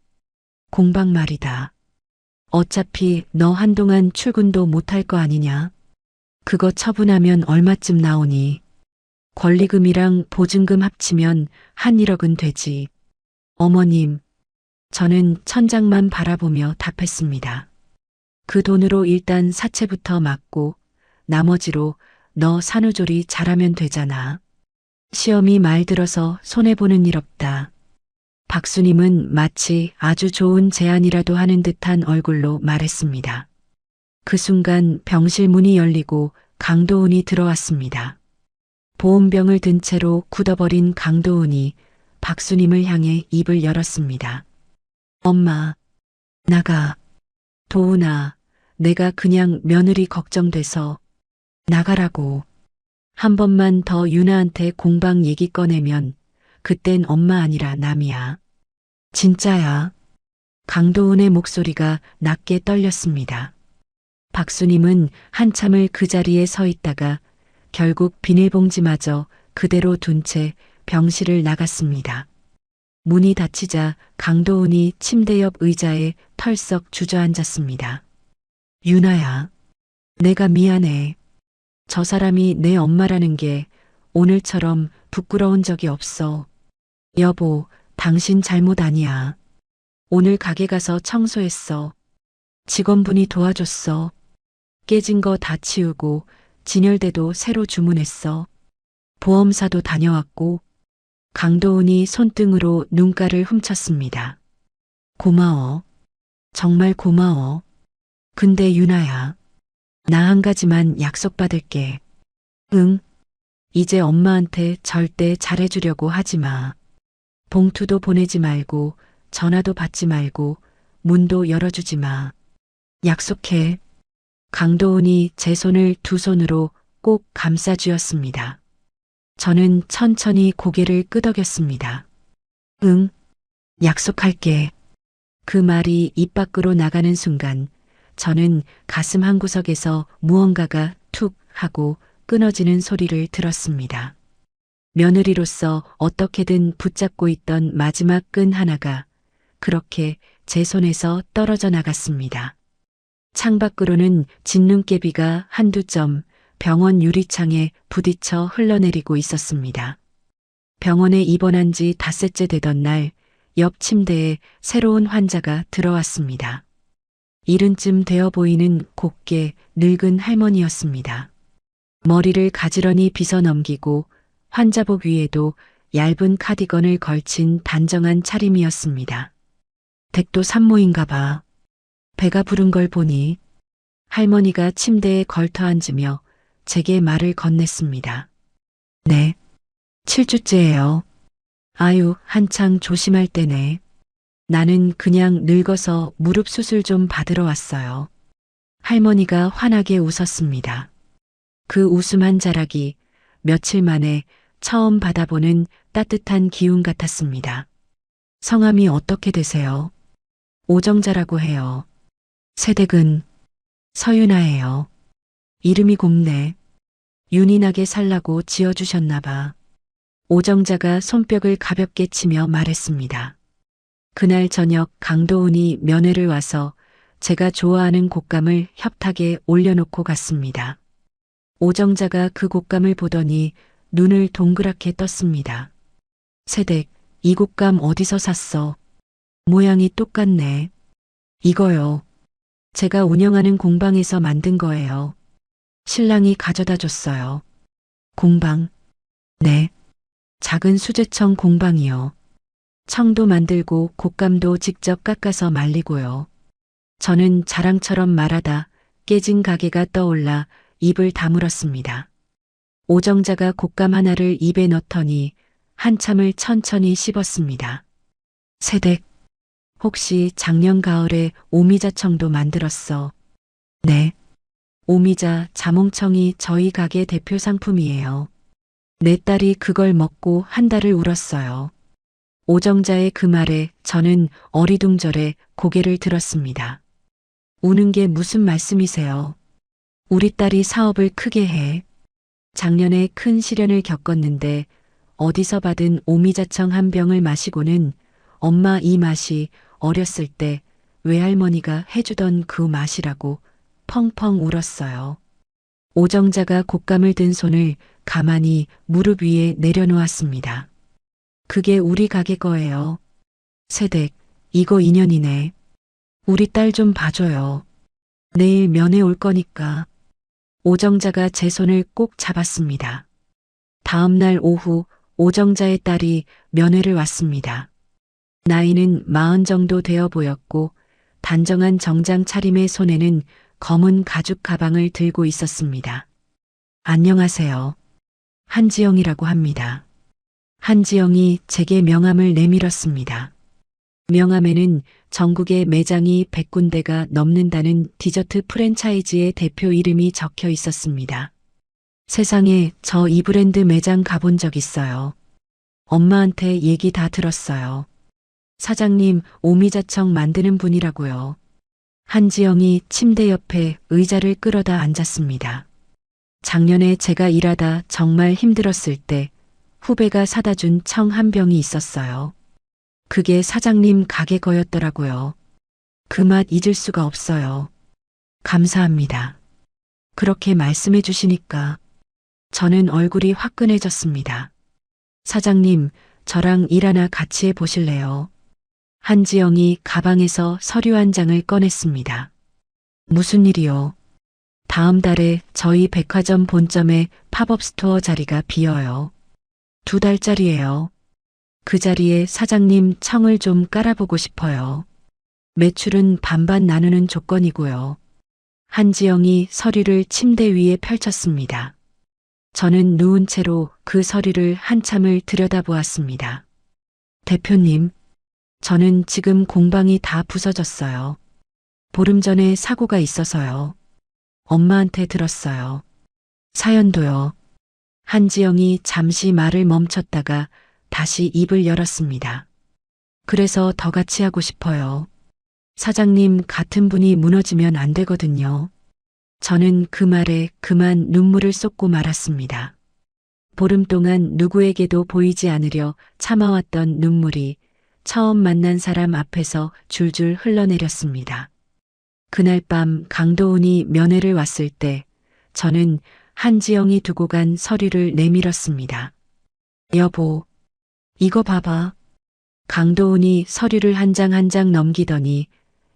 공방 말이다. 어차피 너 한동안 출근도 못할 거 아니냐? 그거 처분하면 얼마쯤 나오니? 권리금이랑 보증금 합치면 한 1억은 되지. 어머님, 저는 천장만 바라보며 답했습니다. 그 돈으로 일단 사채부터 막고 나머지로 너 산후조리 잘하면 되잖아. 시험이 말 들어서 손해보는 일 없다. 박수님은 마치 아주 좋은 제안이라도 하는 듯한 얼굴로 말했습니다. 그 순간 병실 문이 열리고 강도훈이 들어왔습니다. 보온병을 든 채로 굳어버린 강도훈이 박수님을 향해 입을 열었습니다. 엄마, 나가. 도훈아, 내가 그냥 며느리 걱정돼서 나가라고. 한 번만 더 유나한테 공방 얘기 꺼내면 그땐 엄마 아니라 남이야. 진짜야. 강도훈의 목소리가 낮게 떨렸습니다. 박수님은 한참을 그 자리에 서 있다가 결국 비닐봉지마저 그대로 둔 채 병실을 나갔습니다. 문이 닫히자 강도훈이 침대 옆 의자에 털썩 주저앉았습니다. 유나야, 내가 미안해. 저 사람이 내 엄마라는 게 오늘처럼 부끄러운 적이 없어. 여보, 당신 잘못 아니야. 오늘 가게 가서 청소했어. 직원분이 도와줬어. 깨진 거 다 치우고 진열대도 새로 주문했어. 보험사도 다녀왔고. 강도훈이 손등으로 눈가를 훔쳤습니다. 고마워. 정말 고마워. 근데 유나야, 나 한 가지만 약속받을게. 응? 이제 엄마한테 절대 잘해주려고 하지 마. 봉투도 보내지 말고 전화도 받지 말고 문도 열어주지 마. 약속해. 강도훈이 제 손을 두 손으로 꼭 감싸쥐었습니다. 저는 천천히 고개를 끄덕였습니다. 응, 약속할게. 그 말이 입 밖으로 나가는 순간 저는 가슴 한구석에서 무언가가 툭 하고 끊어지는 소리를 들었습니다. 며느리로서 어떻게든 붙잡고 있던 마지막 끈 하나가 그렇게 제 손에서 떨어져 나갔습니다. 창밖으로는 진눈깨비가 한두 점 병원 유리창에 부딪혀 흘러내리고 있었습니다. 병원에 입원한 지 닷새째 되던 날 옆 침대에 새로운 환자가 들어왔습니다. 70쯤 되어 보이는 곱게 늙은 할머니였습니다. 머리를 가지런히 빗어 넘기고 환자복 위에도 얇은 카디건을 걸친 단정한 차림이었습니다. 댁도 산모인가 봐. 배가 부른 걸 보니. 할머니가 침대에 걸터 앉으며 제게 말을 건넸습니다. 네, 7주째예요. 아유, 한창 조심할 때네. 나는 그냥 늙어서 무릎 수술 좀 받으러 왔어요. 할머니가 환하게 웃었습니다. 그 웃음 한 자락이 며칠 만에 처음 받아보는 따뜻한 기운 같았습니다. 성함이 어떻게 되세요? 오정자라고 해요. 세댁은 서윤아예요. 이름이 곱네. 윤인하게 살라고 지어주셨나 봐. 오정자가 손뼉을 가볍게 치며 말했습니다. 그날 저녁 강도훈이 면회를 와서 제가 좋아하는 곶감을 협탁에 올려놓고 갔습니다. 오정자가 그 곶감을 보더니 눈을 동그랗게 떴습니다. 세댁, 이 곶감 어디서 샀어? 모양이 똑같네. 이거요. 제가 운영하는 공방에서 만든 거예요. 신랑이 가져다 줬어요. 공방? 네. 작은 수제청 공방이요. 청도 만들고 곶감도 직접 깎아서 말리고요. 저는 자랑처럼 말하다 깨진 가게가 떠올라 입을 다물었습니다. 오정자가 곶감 하나를 입에 넣더니 한참을 천천히 씹었습니다. 세댁, 혹시 작년 가을에 오미자청도 만들었어? 네. 오미자, 자몽청이 저희 가게 대표 상품이에요. 내 딸이 그걸 먹고 한 달을 울었어요. 오정자의 그 말에 저는 어리둥절해 고개를 들었습니다. 우는 게 무슨 말씀이세요? 우리 딸이 사업을 크게 해. 작년에 큰 시련을 겪었는데 어디서 받은 오미자청 한 병을 마시고는 엄마 이 맛이 어렸을 때 외할머니가 해주던 그 맛이라고 펑펑 울었어요. 오정자가 곶감을 든 손을 가만히 무릎 위에 내려놓았습니다. 그게 우리 가게 거예요. 세댁, 이거 인연이네. 우리 딸 좀 봐줘요. 내일 면회 올 거니까. 오정자가 제 손을 꼭 잡았습니다. 다음 날 오후 오정자의 딸이 면회를 왔습니다. 나이는 40 정도 되어 보였고 단정한 정장 차림의 손에는 검은 가죽 가방을 들고 있었습니다. 안녕하세요. 한지영이라고 합니다. 한지영이 제게 명함을 내밀었습니다. 명함에는 전국에 매장이 100군데가 넘는다는 디저트 프랜차이즈의 대표 이름이 적혀 있었습니다. 세상에 저 이 브랜드 매장 가본 적 있어요. 엄마한테 얘기 다 들었어요. 사장님 오미자청 만드는 분이라고요. 한지영이 침대 옆에 의자를 끌어다 앉았습니다. 작년에 제가 일하다 정말 힘들었을 때 후배가 사다 준 청 한 병이 있었어요. 그게 사장님 가게 거였더라고요. 그 맛 잊을 수가 없어요. 감사합니다. 그렇게 말씀해 주시니까 저는 얼굴이 화끈해졌습니다. 사장님, 저랑 일 하나 같이 해 보실래요? 한지영이 가방에서 서류 한 장을 꺼냈습니다. 무슨 일이요? 다음 달에 저희 백화점 본점에 팝업 스토어 자리가 비어요. 2달짜리예요. 그 자리에 사장님 청을 좀 깔아보고 싶어요. 매출은 반반 나누는 조건이고요. 한지영이 서류를 침대 위에 펼쳤습니다. 저는 누운 채로 그 서류를 한참을 들여다보았습니다. 대표님, 저는 지금 공방이 다 부서졌어요. 보름 전에 사고가 있어서요. 엄마한테 들었어요. 사연도요. 한지영이 잠시 말을 멈췄다가 다시 입을 열었습니다. 그래서 더 같이 하고 싶어요. 사장님 같은 분이 무너지면 안 되거든요. 저는 그 말에 그만 눈물을 쏟고 말았습니다. 보름 동안 누구에게도 보이지 않으려 참아왔던 눈물이 처음 만난 사람 앞에서 줄줄 흘러내렸습니다. 그날 밤 강도훈이 면회를 왔을 때 저는 한지영이 두고 간 서류를 내밀었습니다. 여보, 이거 봐봐. 강도훈이 서류를 한 장 한 장 넘기더니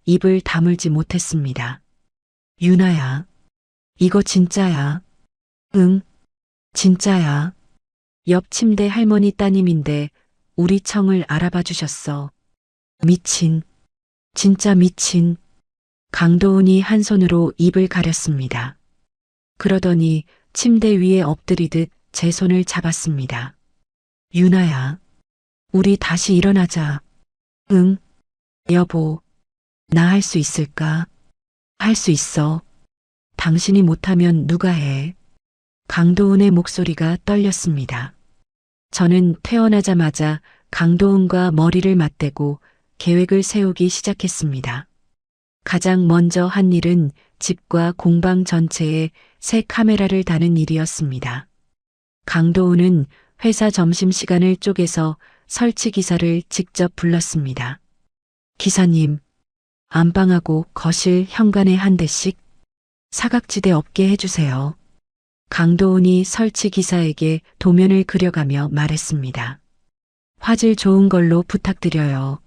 입을 다물지 못했습니다. 유나야, 이거 진짜야. 응, 진짜야. 옆 침대 할머니 따님인데 우리 청을 알아봐 주셨어. 미친, 진짜 미친. 강도훈이 한 손으로 입을 가렸습니다. 그러더니 침대 위에 엎드리듯 제 손을 잡았습니다. 유나야, 우리 다시 일어나자. 응, 여보, 나 할 수 있을까? 할 수 있어. 당신이 못하면 누가 해? 강도훈의 목소리가 떨렸습니다. 저는 태어나자마자 강도훈과 머리를 맞대고 계획을 세우기 시작했습니다. 가장 먼저 한 일은 집과 공방 전체에 새 카메라를 다는 일이었습니다. 강도훈은 회사 점심시간을 쪼개서 설치 기사를 직접 불렀습니다. 기사님, 안방하고 거실 현관에 한 대씩 사각지대 없게 해주세요. 강도훈이 설치 기사에게 도면을 그려가며 말했습니다. 화질 좋은 걸로 부탁드려요.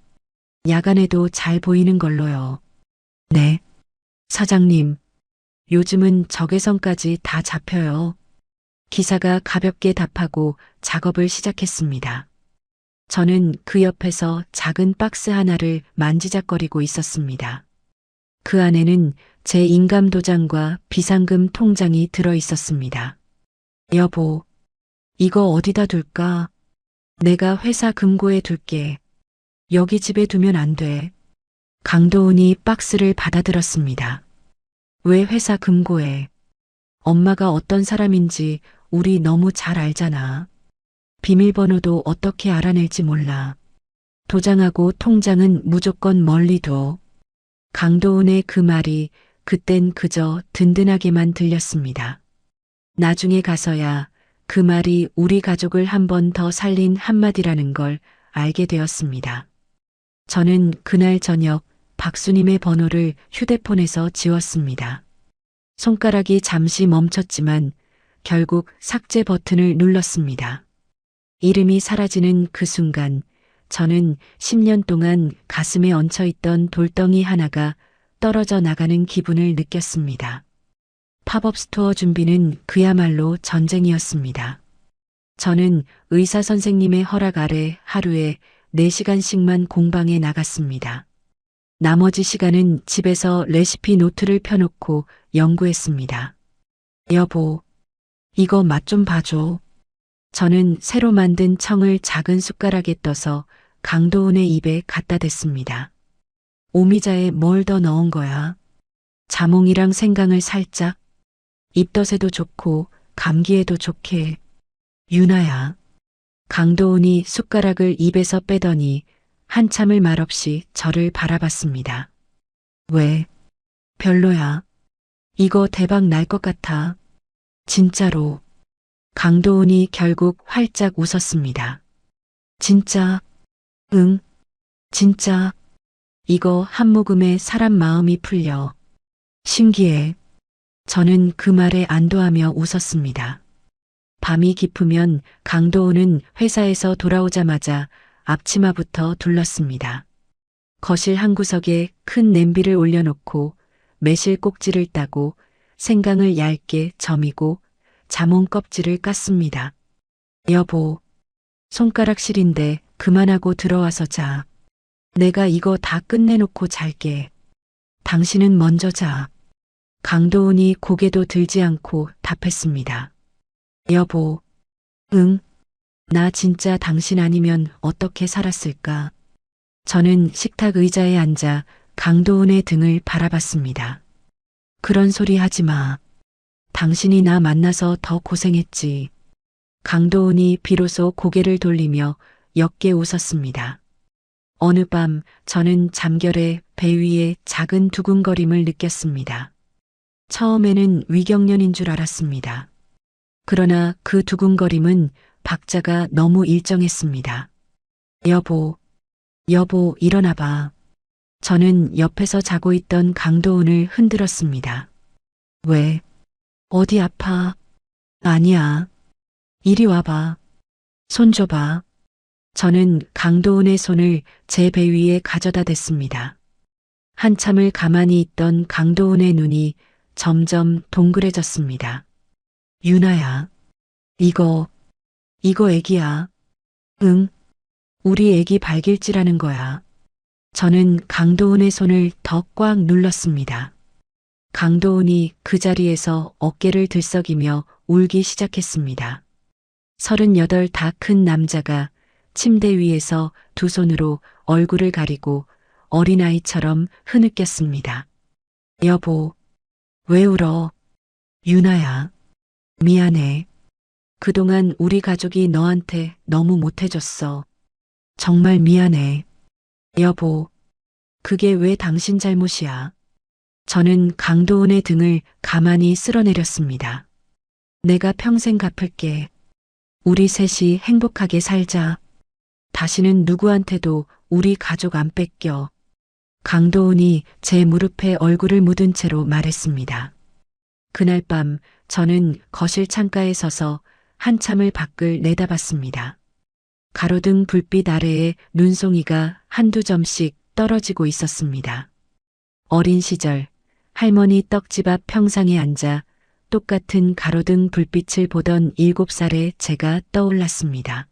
야간에도 잘 보이는 걸로요. 네. 사장님, 요즘은 적외선까지 다 잡혀요. 기사가 가볍게 답하고 작업을 시작했습니다. 저는 그 옆에서 작은 박스 하나를 만지작거리고 있었습니다. 그 안에는 제 인감 도장과 비상금 통장이 들어 있었습니다. 여보, 이거 어디다 둘까? 내가 회사 금고에 둘게. 여기 집에 두면 안 돼. 강도훈이 박스를 받아들었습니다. 왜 회사 금고에? 엄마가 어떤 사람인지 우리 너무 잘 알잖아. 비밀번호도 어떻게 알아낼지 몰라. 도장하고 통장은 무조건 멀리 둬. 강도은의 그 말이 그땐 그저 든든하게만 들렸습니다. 나중에 가서야 그 말이 우리 가족을 한 번 더 살린 한마디라는 걸 알게 되었습니다. 저는 그날 저녁 박수님의 번호를 휴대폰에서 지웠습니다. 손가락이 잠시 멈췄지만 결국 삭제 버튼을 눌렀습니다. 이름이 사라지는 그 순간 저는 10년 동안 가슴에 얹혀있던 돌덩이 하나가 떨어져 나가는 기분을 느꼈습니다. 팝업 스토어 준비는 그야말로 전쟁이었습니다. 저는 의사 선생님의 허락 아래 하루에 4시간씩만 공방에 나갔습니다. 나머지 시간은 집에서 레시피 노트를 펴놓고 연구했습니다. 여보, 이거 맛 좀 봐줘. 저는 새로 만든 청을 작은 숟가락에 떠서 강도은의 입에 갖다 댔습니다. 오미자에 뭘 더 넣은 거야? 자몽이랑 생강을 살짝. 입덧에도 좋고 감기에도 좋게. 유나야. 강도은이 숟가락을 입에서 빼더니 한참을 말없이 저를 바라봤습니다. 왜? 별로야. 이거 대박 날 것 같아. 진짜로. 강도은이 결국 활짝 웃었습니다. 진짜? 응, 진짜. 이거 한 모금에 사람 마음이 풀려. 신기해. 저는 그 말에 안도하며 웃었습니다. 밤이 깊으면 강도은은 회사에서 돌아오자마자 앞치마부터 둘렀습니다. 거실 한 구석에 큰 냄비를 올려놓고 매실 꼭지를 따고 생강을 얇게 점이고 자몽 껍질을 깠습니다. 여보, 손가락 시린데 그만하고 들어와서 자. 내가 이거 다 끝내놓고 잘게. 당신은 먼저 자. 강도은이 고개도 들지 않고 답했습니다. 여보, 응, 나 진짜 당신 아니면 어떻게 살았을까? 저는 식탁 의자에 앉아 강도은의 등을 바라봤습니다. 그런 소리 하지 마. 당신이 나 만나서 더 고생했지. 강도은이 비로소 고개를 돌리며 옅게 웃었습니다. 어느 밤 저는 잠결에 배 위에 작은 두근거림을 느꼈습니다. 처음에는 위경련인 줄 알았습니다. 그러나 그 두근거림은 박자가 너무 일정했습니다. 여보, 여보 일어나봐. 저는 옆에서 자고 있던 강도은을 흔들었습니다. 왜? 어디 아파? 아니야. 이리 와봐. 손 줘봐. 저는 강도은의 손을 제 배 위에 가져다 댔습니다. 한참을 가만히 있던 강도은의 눈이 점점 동그래졌습니다. 유나야, 이거 애기야. 응, 우리 애기 발길질하는 거야. 저는 강도은의 손을 더 꽉 눌렀습니다. 강도은이 그 자리에서 어깨를 들썩이며 울기 시작했습니다. 38 다 큰 남자가 침대 위에서 두 손으로 얼굴을 가리고 어린아이처럼 흐느꼈습니다. 여보, 왜 울어? 유나야, 미안해. 그동안 우리 가족이 너한테 너무 못해줬어. 정말 미안해. 여보, 그게 왜 당신 잘못이야? 저는 강도은의 등을 가만히 쓸어내렸습니다. 내가 평생 갚을게. 우리 셋이 행복하게 살자. 다시는 누구한테도 우리 가족 안 뺏겨. 강도은이 제 무릎에 얼굴을 묻은 채로 말했습니다. 그날 밤 저는 거실 창가에 서서 한참을 밖을 내다봤습니다. 가로등 불빛 아래에 눈송이가 한두 점씩 떨어지고 있었습니다. 어린 시절 할머니 떡집 앞 평상에 앉아 똑같은 가로등 불빛을 보던 7살의 제가 떠올랐습니다.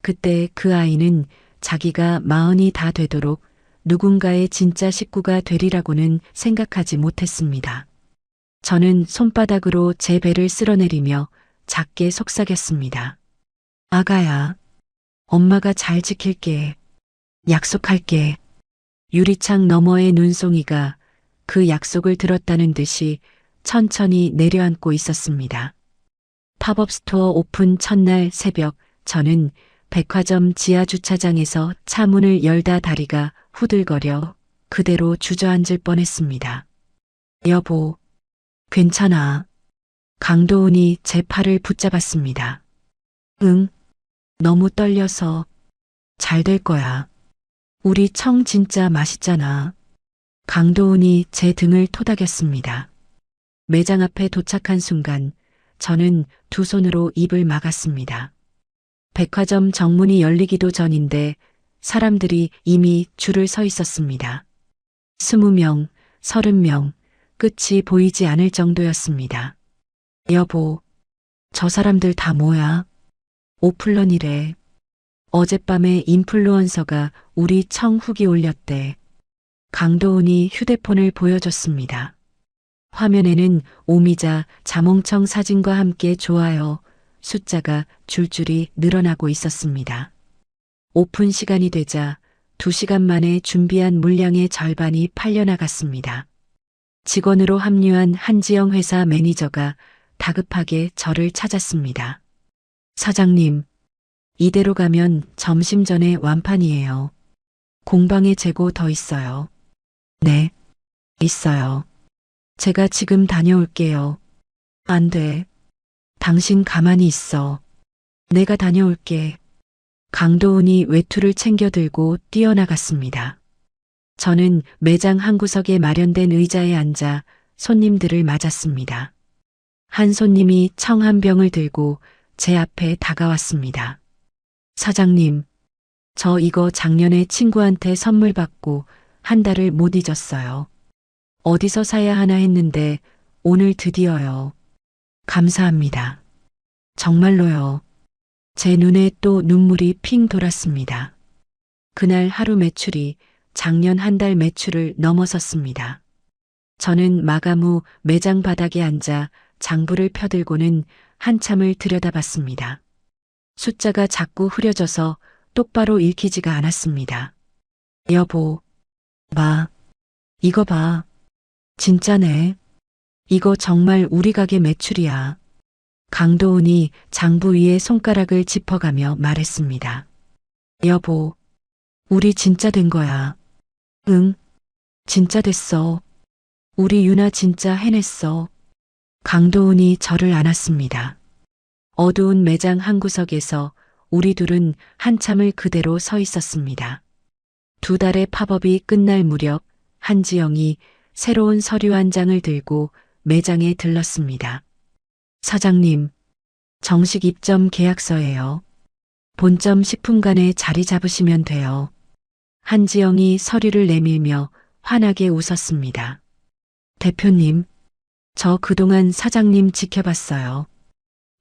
그때 그 아이는 자기가 40이 다 되도록 누군가의 진짜 식구가 되리라고는 생각하지 못했습니다. 저는 손바닥으로 제 배를 쓸어내리며 작게 속삭였습니다. 아가야, 엄마가 잘 지킬게. 약속할게. 유리창 너머의 눈송이가 그 약속을 들었다는 듯이 천천히 내려앉고 있었습니다. 팝업 스토어 오픈 첫날 새벽 저는 백화점 지하 주차장에서 차 문을 열다 다리가 후들거려 그대로 주저앉을 뻔했습니다. 여보, 괜찮아. 강도훈이 제 팔을 붙잡았습니다. 응, 너무 떨려서 잘 될 거야. 우리 청 진짜 맛있잖아. 강도훈이 제 등을 토닥였습니다. 매장 앞에 도착한 순간 저는 두 손으로 입을 막았습니다. 백화점 정문이 열리기도 전인데 사람들이 이미 줄을 서 있었습니다. 20명, 30명, 끝이 보이지 않을 정도였습니다. 여보, 저 사람들 다 뭐야? 오플런이래. 어젯밤에 인플루언서가 우리 청 후기 올렸대. 강도훈이 휴대폰을 보여줬습니다. 화면에는 오미자 자몽청 사진과 함께 좋아요 숫자가 줄줄이 늘어나고 있었습니다. 오픈 시간이 되자 2시간 만에 준비한 물량의 절반이 팔려나갔습니다. 직원으로 합류한 한지영 회사 매니저가 다급하게 저를 찾았습니다. 사장님, 이대로 가면 점심 전에 완판이에요. 공방에 재고 더 있어요. 네, 있어요. 제가 지금 다녀올게요. 안 돼. 당신 가만히 있어. 내가 다녀올게. 강도훈이 외투를 챙겨 들고 뛰어나갔습니다. 저는 매장 한 구석에 마련된 의자에 앉아 손님들을 맞았습니다. 한 손님이 청 한 병을 들고 제 앞에 다가왔습니다. 사장님, 저 이거 작년에 친구한테 선물 받고 한 달을 못 잊었어요. 어디서 사야 하나 했는데 오늘 드디어요. 감사합니다. 정말로요. 제 눈에 또 눈물이 핑 돌았습니다. 그날 하루 매출이 작년 한 달 매출을 넘어섰습니다. 저는 마감 후 매장 바닥에 앉아 장부를 펴들고는 한참을 들여다봤습니다. 숫자가 자꾸 흐려져서 똑바로 읽히지가 않았습니다. 여보, 이거 봐. 진짜네. 이거 정말 우리 가게 매출이야. 강도훈이 장부 위에 손가락을 짚어가며 말했습니다. 여보, 우리 진짜 된 거야. 응, 진짜 됐어. 우리 유나 진짜 해냈어. 강도훈이 저를 안았습니다. 어두운 매장 한 구석에서 우리 둘은 한참을 그대로 서 있었습니다. 2달의 팝업이 끝날 무렵 한지영이 새로운 서류 한 장을 들고 매장에 들렀습니다. 사장님, 정식 입점 계약서예요. 본점 10분간에 자리 잡으시면 돼요. 한지영이 서류를 내밀며 환하게 웃었습니다. 대표님, 저 그동안 사장님 지켜봤어요.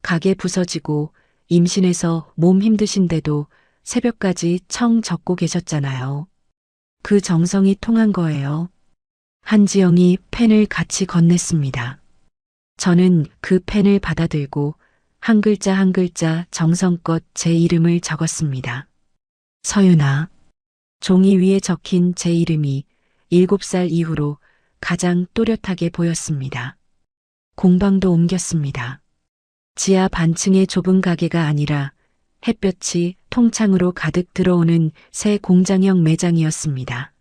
가게 부서지고 임신해서 몸 힘드신데도 새벽까지 청 적고 계셨잖아요. 그 정성이 통한 거예요. 한지영이 펜을 같이 건넸습니다. 저는 그 펜을 받아들고 한 글자 한 글자 정성껏 제 이름을 적었습니다. 서윤아. 종이 위에 적힌 제 이름이 7살 이후로 가장 또렷하게 보였습니다. 공방도 옮겼습니다. 지하 반층의 좁은 가게가 아니라 햇볕이 통창으로 가득 들어오는 새 공장형 매장이었습니다.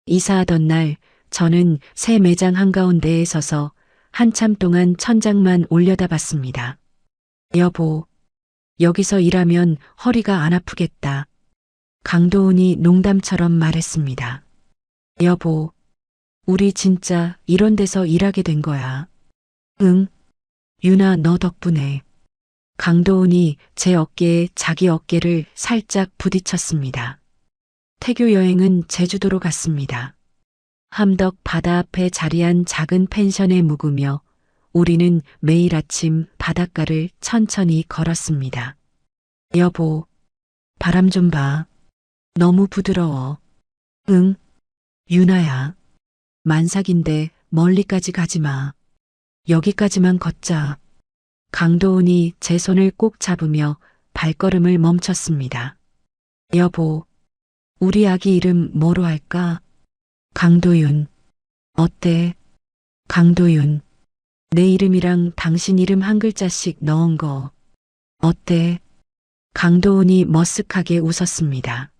이사하던 날 저는 새 매장 한가운데에 서서 한참 동안 천장만 올려다봤습니다. 여보, 여기서 일하면 허리가 안 아프겠다. 강도훈이 농담처럼 말했습니다. 여보, 우리 진짜 이런 데서 일하게 된 거야. 응, 유나 너 덕분에. 강도훈이 제 어깨에 자기 어깨를 살짝 부딪혔습니다. 태교 여행은 제주도로 갔습니다. 함덕 바다 앞에 자리한 작은 펜션에 묵으며 우리는 매일 아침 바닷가를 천천히 걸었습니다. 여보, 바람 좀 봐. 너무 부드러워. 응, 유나야. 만삭인데 멀리까지 가지 마. 여기까지만 걷자. 강도훈이 제 손을 꼭 잡으며 발걸음을 멈췄습니다. 여보, 우리 아기 이름 뭐로 할까? 강도윤. 어때? 강도윤. 내 이름이랑 당신 이름 한 글자씩 넣은 거. 어때? 강도은이 머쓱하게 웃었습니다.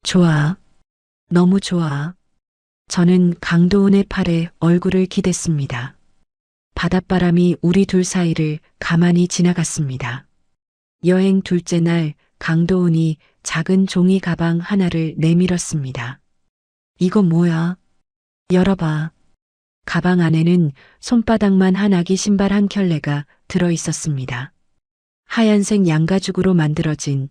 좋아. 너무 좋아. 저는 강도은의 팔에 얼굴을 기댔습니다. 바닷바람이 우리 둘 사이를 가만히 지나갔습니다. 여행 둘째 날 강도은이 작은 종이 가방 하나를 내밀었습니다. 이거 뭐야? 열어봐. 가방 안에는 손바닥만 한 아기 신발 한 켤레가 들어 있었습니다. 하얀색 양가죽으로 만들어진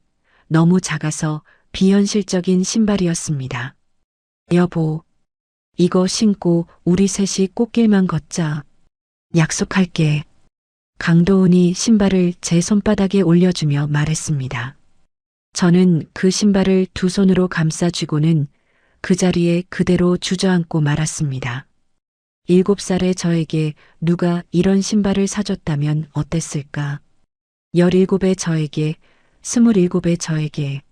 너무 작아서 비현실적인 신발이었습니다. 여보, 이거 신고 우리 셋이 꽃길만 걷자. 약속할게. 강도은이 신발을 제 손바닥에 올려주며 말했습니다. 저는 그 신발을 두 손으로 감싸쥐고는 그 자리에 그대로 주저앉고 말았습니다. 7살의 저에게 누가 이런 신발을 사줬다면 어땠을까? 17의 저에게, 27의 저에게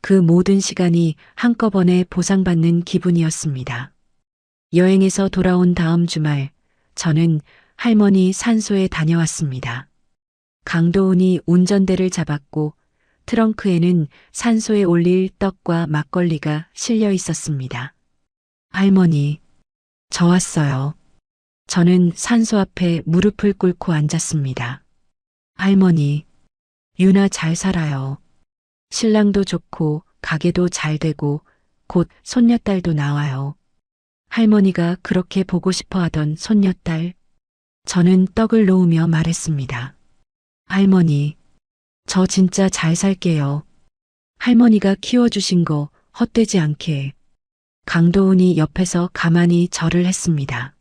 그 모든 시간이 한꺼번에 보상받는 기분이었습니다. 여행에서 돌아온 다음 주말 저는 할머니 산소에 다녀왔습니다. 강도은이 운전대를 잡았고 트렁크에는 산소에 올릴 떡과 막걸리가 실려 있었습니다. 할머니, 저 왔어요. 저는 산소 앞에 무릎을 꿇고 앉았습니다. 할머니, 유나 잘 살아요. 신랑도 좋고 가게도 잘 되고 곧 손녀딸도 나와요. 할머니가 그렇게 보고 싶어 하던 손녀딸. 저는 떡을 놓으며 말했습니다. 할머니, 저 진짜 잘 살게요. 할머니가 키워주신 거 헛되지 않게. 강도은이 옆에서 가만히 절을 했습니다.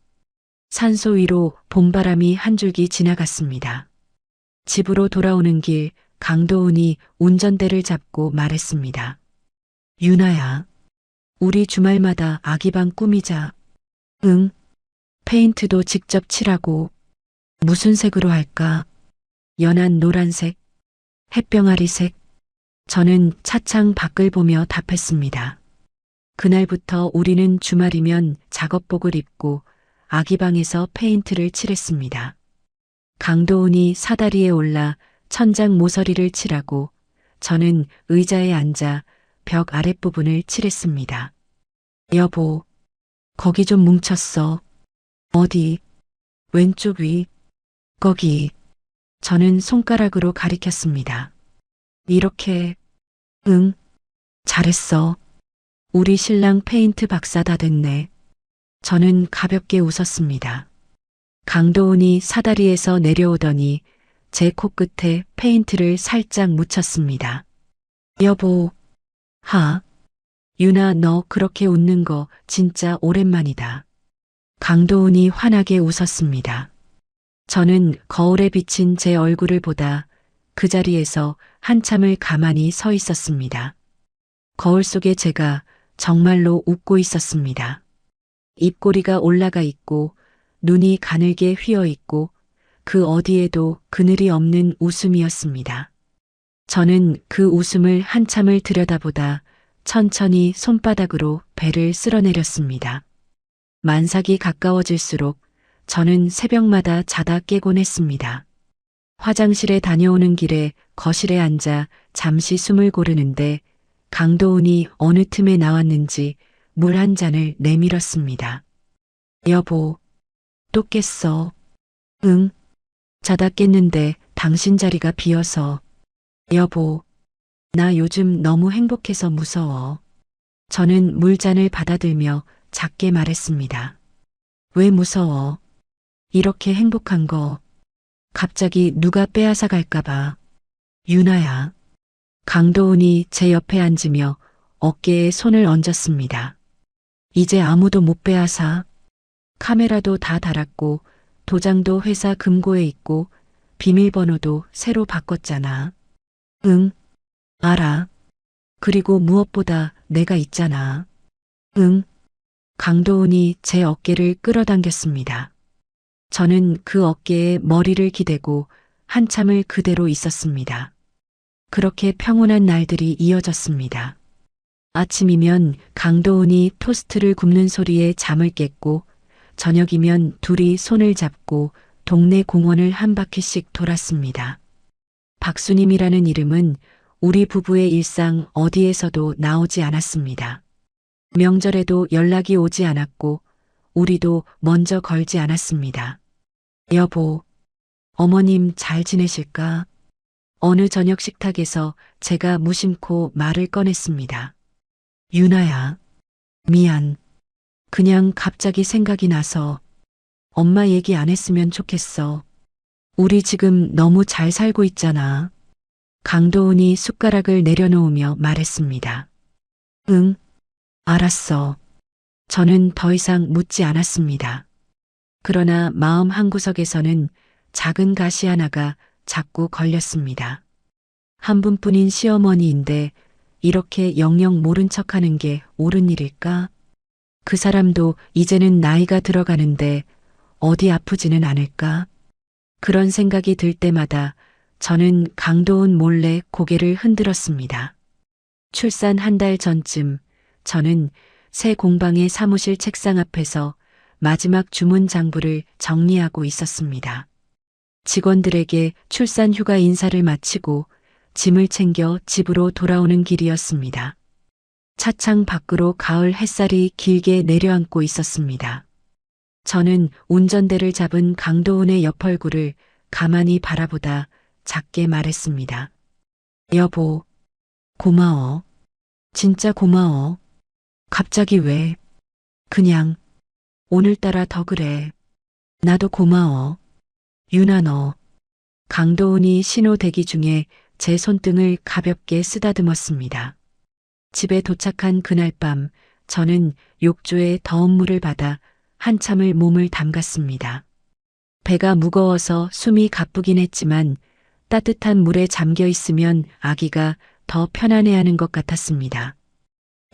산소 위로 봄바람이 한 줄기 지나갔습니다. 집으로 돌아오는 길 강도은이 운전대를 잡고 말했습니다. 유나야, 우리 주말마다 아기방 꾸미자. 응. 페인트도 직접 칠하고. 무슨 색으로 할까? 연한 노란색, 햇병아리색. 저는 차창 밖을 보며 답했습니다. 그날부터 우리는 주말이면 작업복을 입고 아기방에서 페인트를 칠했습니다. 강도은이 사다리에 올라 천장 모서리를 칠하고 저는 의자에 앉아 벽 아랫부분을 칠했습니다. 여보, 거기 좀 뭉쳤어. 어디? 왼쪽 위. 거기. 저는 손가락으로 가리켰습니다. 이렇게. 응. 잘했어. 우리 신랑 페인트 박사 다 됐네. 저는 가볍게 웃었습니다. 강도은이 사다리에서 내려오더니 제 코끝에 페인트를 살짝 묻혔습니다. 여보. 유나 너 그렇게 웃는 거 진짜 오랜만이다. 강도은이 환하게 웃었습니다. 저는 거울에 비친 제 얼굴을 보다 그 자리에서 한참을 가만히 서 있었습니다. 거울 속에 제가 정말로 웃고 있었습니다. 입꼬리가 올라가 있고 눈이 가늘게 휘어 있고 그 어디에도 그늘이 없는 웃음이었습니다. 저는 그 웃음을 한참을 들여다보다 천천히 손바닥으로 배를 쓸어내렸습니다. 만삭이 가까워질수록 저는 새벽마다 자다 깨곤 했습니다. 화장실에 다녀오는 길에 거실에 앉아 잠시 숨을 고르는데 강도은이 어느 틈에 나왔는지 물 한 잔을 내밀었습니다. 여보, 또 깼어. 응. 자다 깼는데 당신 자리가 비어서. 여보, 나 요즘 너무 행복해서 무서워. 저는 물잔을 받아들며 작게 말했습니다. 왜 무서워? 이렇게 행복한 거 갑자기 누가 빼앗아 갈까봐. 유나야. 강도은이 제 옆에 앉으며 어깨에 손을 얹었습니다. 이제 아무도 못 빼앗아. 카메라도 다 달았고 도장도 회사 금고에 있고 비밀번호도 새로 바꿨잖아. 응, 알아. 그리고 무엇보다 내가 있잖아. 응. 강도은이 제 어깨를 끌어당겼습니다. 저는 그 어깨에 머리를 기대고 한참을 그대로 있었습니다. 그렇게 평온한 날들이 이어졌습니다. 아침이면 강도은이 토스트를 굽는 소리에 잠을 깼고 저녁이면 둘이 손을 잡고 동네 공원을 한 바퀴씩 돌았습니다. 박수님이라는 이름은 우리 부부의 일상 어디에서도 나오지 않았습니다. 명절에도 연락이 오지 않았고 우리도 먼저 걸지 않았습니다. 여보, 어머님 잘 지내실까? 어느 저녁 식탁에서 제가 무심코 말을 꺼냈습니다. 유나야, 미안. 그냥 갑자기 생각이 나서 엄마 얘기 안 했으면 좋겠어. 우리 지금 너무 잘 살고 있잖아. 강도훈이 숟가락을 내려놓으며 말했습니다. 응, 알았어. 저는 더 이상 묻지 않았습니다. 그러나 마음 한구석에서는 작은 가시 하나가 자꾸 걸렸습니다. 한 분뿐인 시어머니인데 이렇게 영영 모른 척하는 게 옳은 일일까? 그 사람도 이제는 나이가 들어가는데 어디 아프지는 않을까? 그런 생각이 들 때마다 저는 강도훈 몰래 고개를 흔들었습니다. 출산 한 달 전쯤 저는 새 공방의 사무실 책상 앞에서 마지막 주문 장부를 정리하고 있었습니다. 직원들에게 출산 휴가 인사를 마치고 짐을 챙겨 집으로 돌아오는 길이었습니다. 차창 밖으로 가을 햇살이 길게 내려앉고 있었습니다. 저는 운전대를 잡은 강도훈의 옆 얼굴을 가만히 바라보다 작게 말했습니다. 여보, 고마워. 진짜 고마워. 갑자기 왜? 그냥 오늘따라 더 그래. 나도 고마워. 유나 너. 강도훈이 신호 대기 중에 제 손등을 가볍게 쓰다듬었습니다. 집에 도착한 그날 밤 저는 욕조에 더운 물을 받아 한참을 몸을 담갔습니다. 배가 무거워서 숨이 가쁘긴 했지만 따뜻한 물에 잠겨 있으면 아기가 더 편안해하는 것 같았습니다.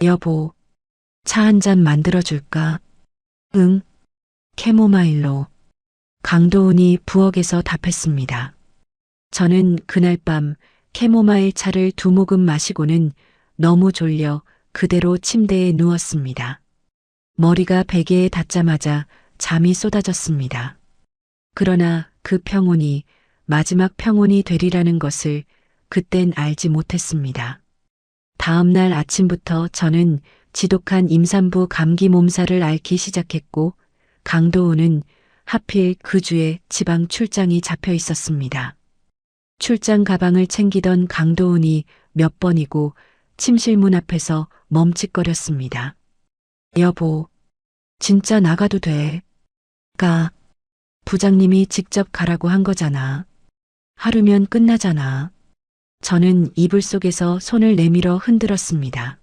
여보, 차 한 잔 만들어줄까? 응, 캐모마일로. 강도훈이 부엌에서 답했습니다. 저는 그날 밤 캐모마일 차를 2모금 마시고는 너무 졸려 그대로 침대에 누웠습니다. 머리가 베개에 닿자마자 잠이 쏟아졌습니다. 그러나 그 평온이 마지막 평온이 되리라는 것을 그땐 알지 못했습니다. 다음 날 아침부터 저는 지독한 임산부 감기 몸살을 앓기 시작했고 강도훈은 하필 그 주에 지방 출장이 잡혀 있었습니다. 출장 가방을 챙기던 강도훈이 몇 번이고 침실 문 앞에서 멈칫거렸습니다. 여보, 진짜 나가도 돼. 가. 부장님이 직접 가라고 한 거잖아. 하루면 끝나잖아. 저는 이불 속에서 손을 내밀어 흔들었습니다.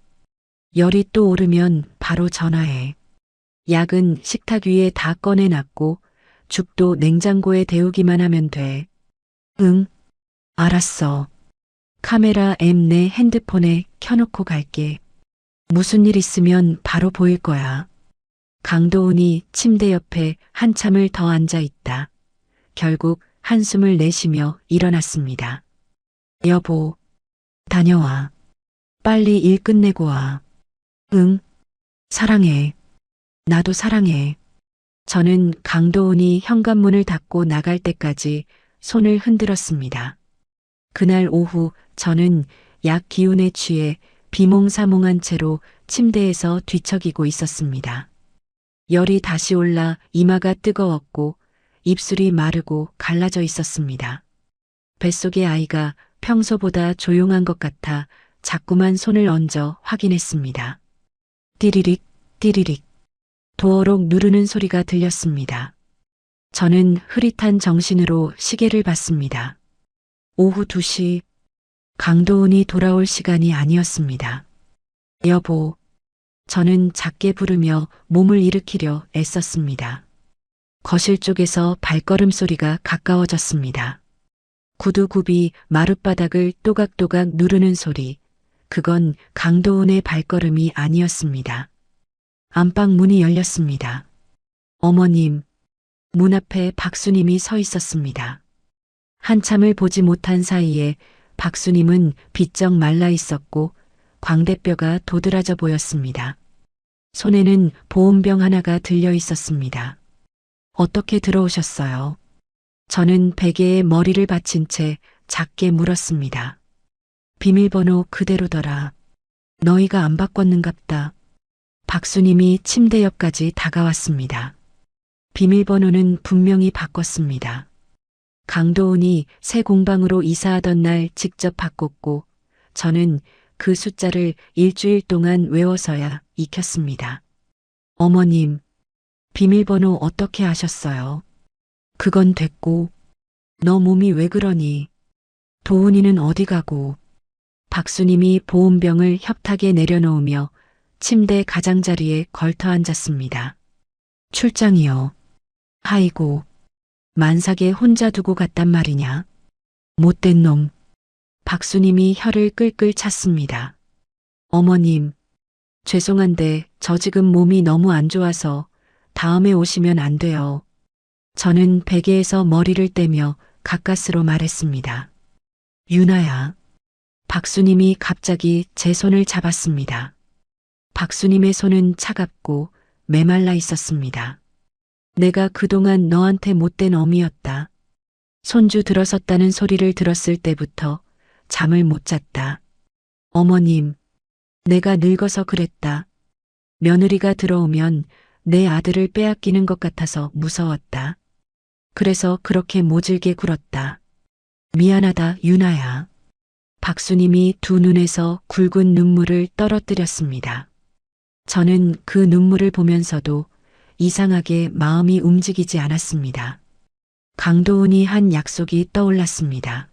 열이 또 오르면 바로 전화해. 약은 식탁 위에 다 꺼내놨고 죽도 냉장고에 데우기만 하면 돼. 응, 알았어. 카메라 앱 내 핸드폰에 켜놓고 갈게. 무슨 일 있으면 바로 보일 거야. 강도훈이 침대 옆에 한참을 더 앉아 있다. 결국 한숨을 내쉬며 일어났습니다. 여보, 다녀와. 빨리 일 끝내고 와. 응, 사랑해. 나도 사랑해. 저는 강도훈이 현관문을 닫고 나갈 때까지 손을 흔들었습니다. 그날 오후 저는 약 기운에 취해 비몽사몽한 채로 침대에서 뒤척이고 있었습니다. 열이 다시 올라 이마가 뜨거웠고 입술이 마르고 갈라져 있었습니다. 뱃속의 아이가 평소보다 조용한 것 같아 자꾸만 손을 얹어 확인했습니다. 띠리릭, 띠리릭. 도어록 누르는 소리가 들렸습니다. 저는 흐릿한 정신으로 시계를 봤습니다. 오후 2시, 강도훈이 돌아올 시간이 아니었습니다. 여보, 저는 작게 부르며 몸을 일으키려 애썼습니다. 거실 쪽에서 발걸음 소리가 가까워졌습니다. 구두굽이 마룻바닥을 또각또각 누르는 소리, 그건 강도훈의 발걸음이 아니었습니다. 안방 문이 열렸습니다. 어머님, 문 앞에 박수님이 서 있었습니다. 한참을 보지 못한 사이에 박수님은 비쩍 말라 있었고 광대뼈가 도드라져 보였습니다. 손에는 보온병 하나가 들려 있었습니다. 어떻게 들어오셨어요? 저는 베개에 머리를 받친 채 작게 물었습니다. 비밀번호 그대로더라. 너희가 안 바꿨는갑다. 박수님이 침대 옆까지 다가왔습니다. 비밀번호는 분명히 바꿨습니다. 강도훈이 새 공방으로 이사하던 날 직접 바꿨고 저는 그 숫자를 일주일 동안 외워서야 익혔습니다. 어머님, 비밀번호 어떻게 아셨어요? 그건 됐고, 너 몸이 왜 그러니? 도훈이는 어디 가고? 박수님이 보온병을 협탁에 내려놓으며 침대 가장자리에 걸터 앉았습니다. 출장이요. 아이고, 만삭에 혼자 두고 갔단 말이냐? 못된 놈. 박수님이 혀를 끌끌 찼습니다. 어머님, 죄송한데 저 지금 몸이 너무 안 좋아서 다음에 오시면 안 돼요. 저는 베개에서 머리를 떼며 가까스로 말했습니다. 유나야. 박수님이 갑자기 제 손을 잡았습니다. 박수님의 손은 차갑고 메말라 있었습니다. 내가 그동안 너한테 못된 어미였다. 손주 들어섰다는 소리를 들었을 때부터 잠을 못 잤다. 어머님, 내가 늙어서 그랬다. 며느리가 들어오면 내 아들을 빼앗기는 것 같아서 무서웠다. 그래서 그렇게 모질게 굴었다. 미안하다, 유나야. 박수님이 두 눈에서 굵은 눈물을 떨어뜨렸습니다. 저는 그 눈물을 보면서도 이상하게 마음이 움직이지 않았습니다. 강도훈이 한 약속이 떠올랐습니다.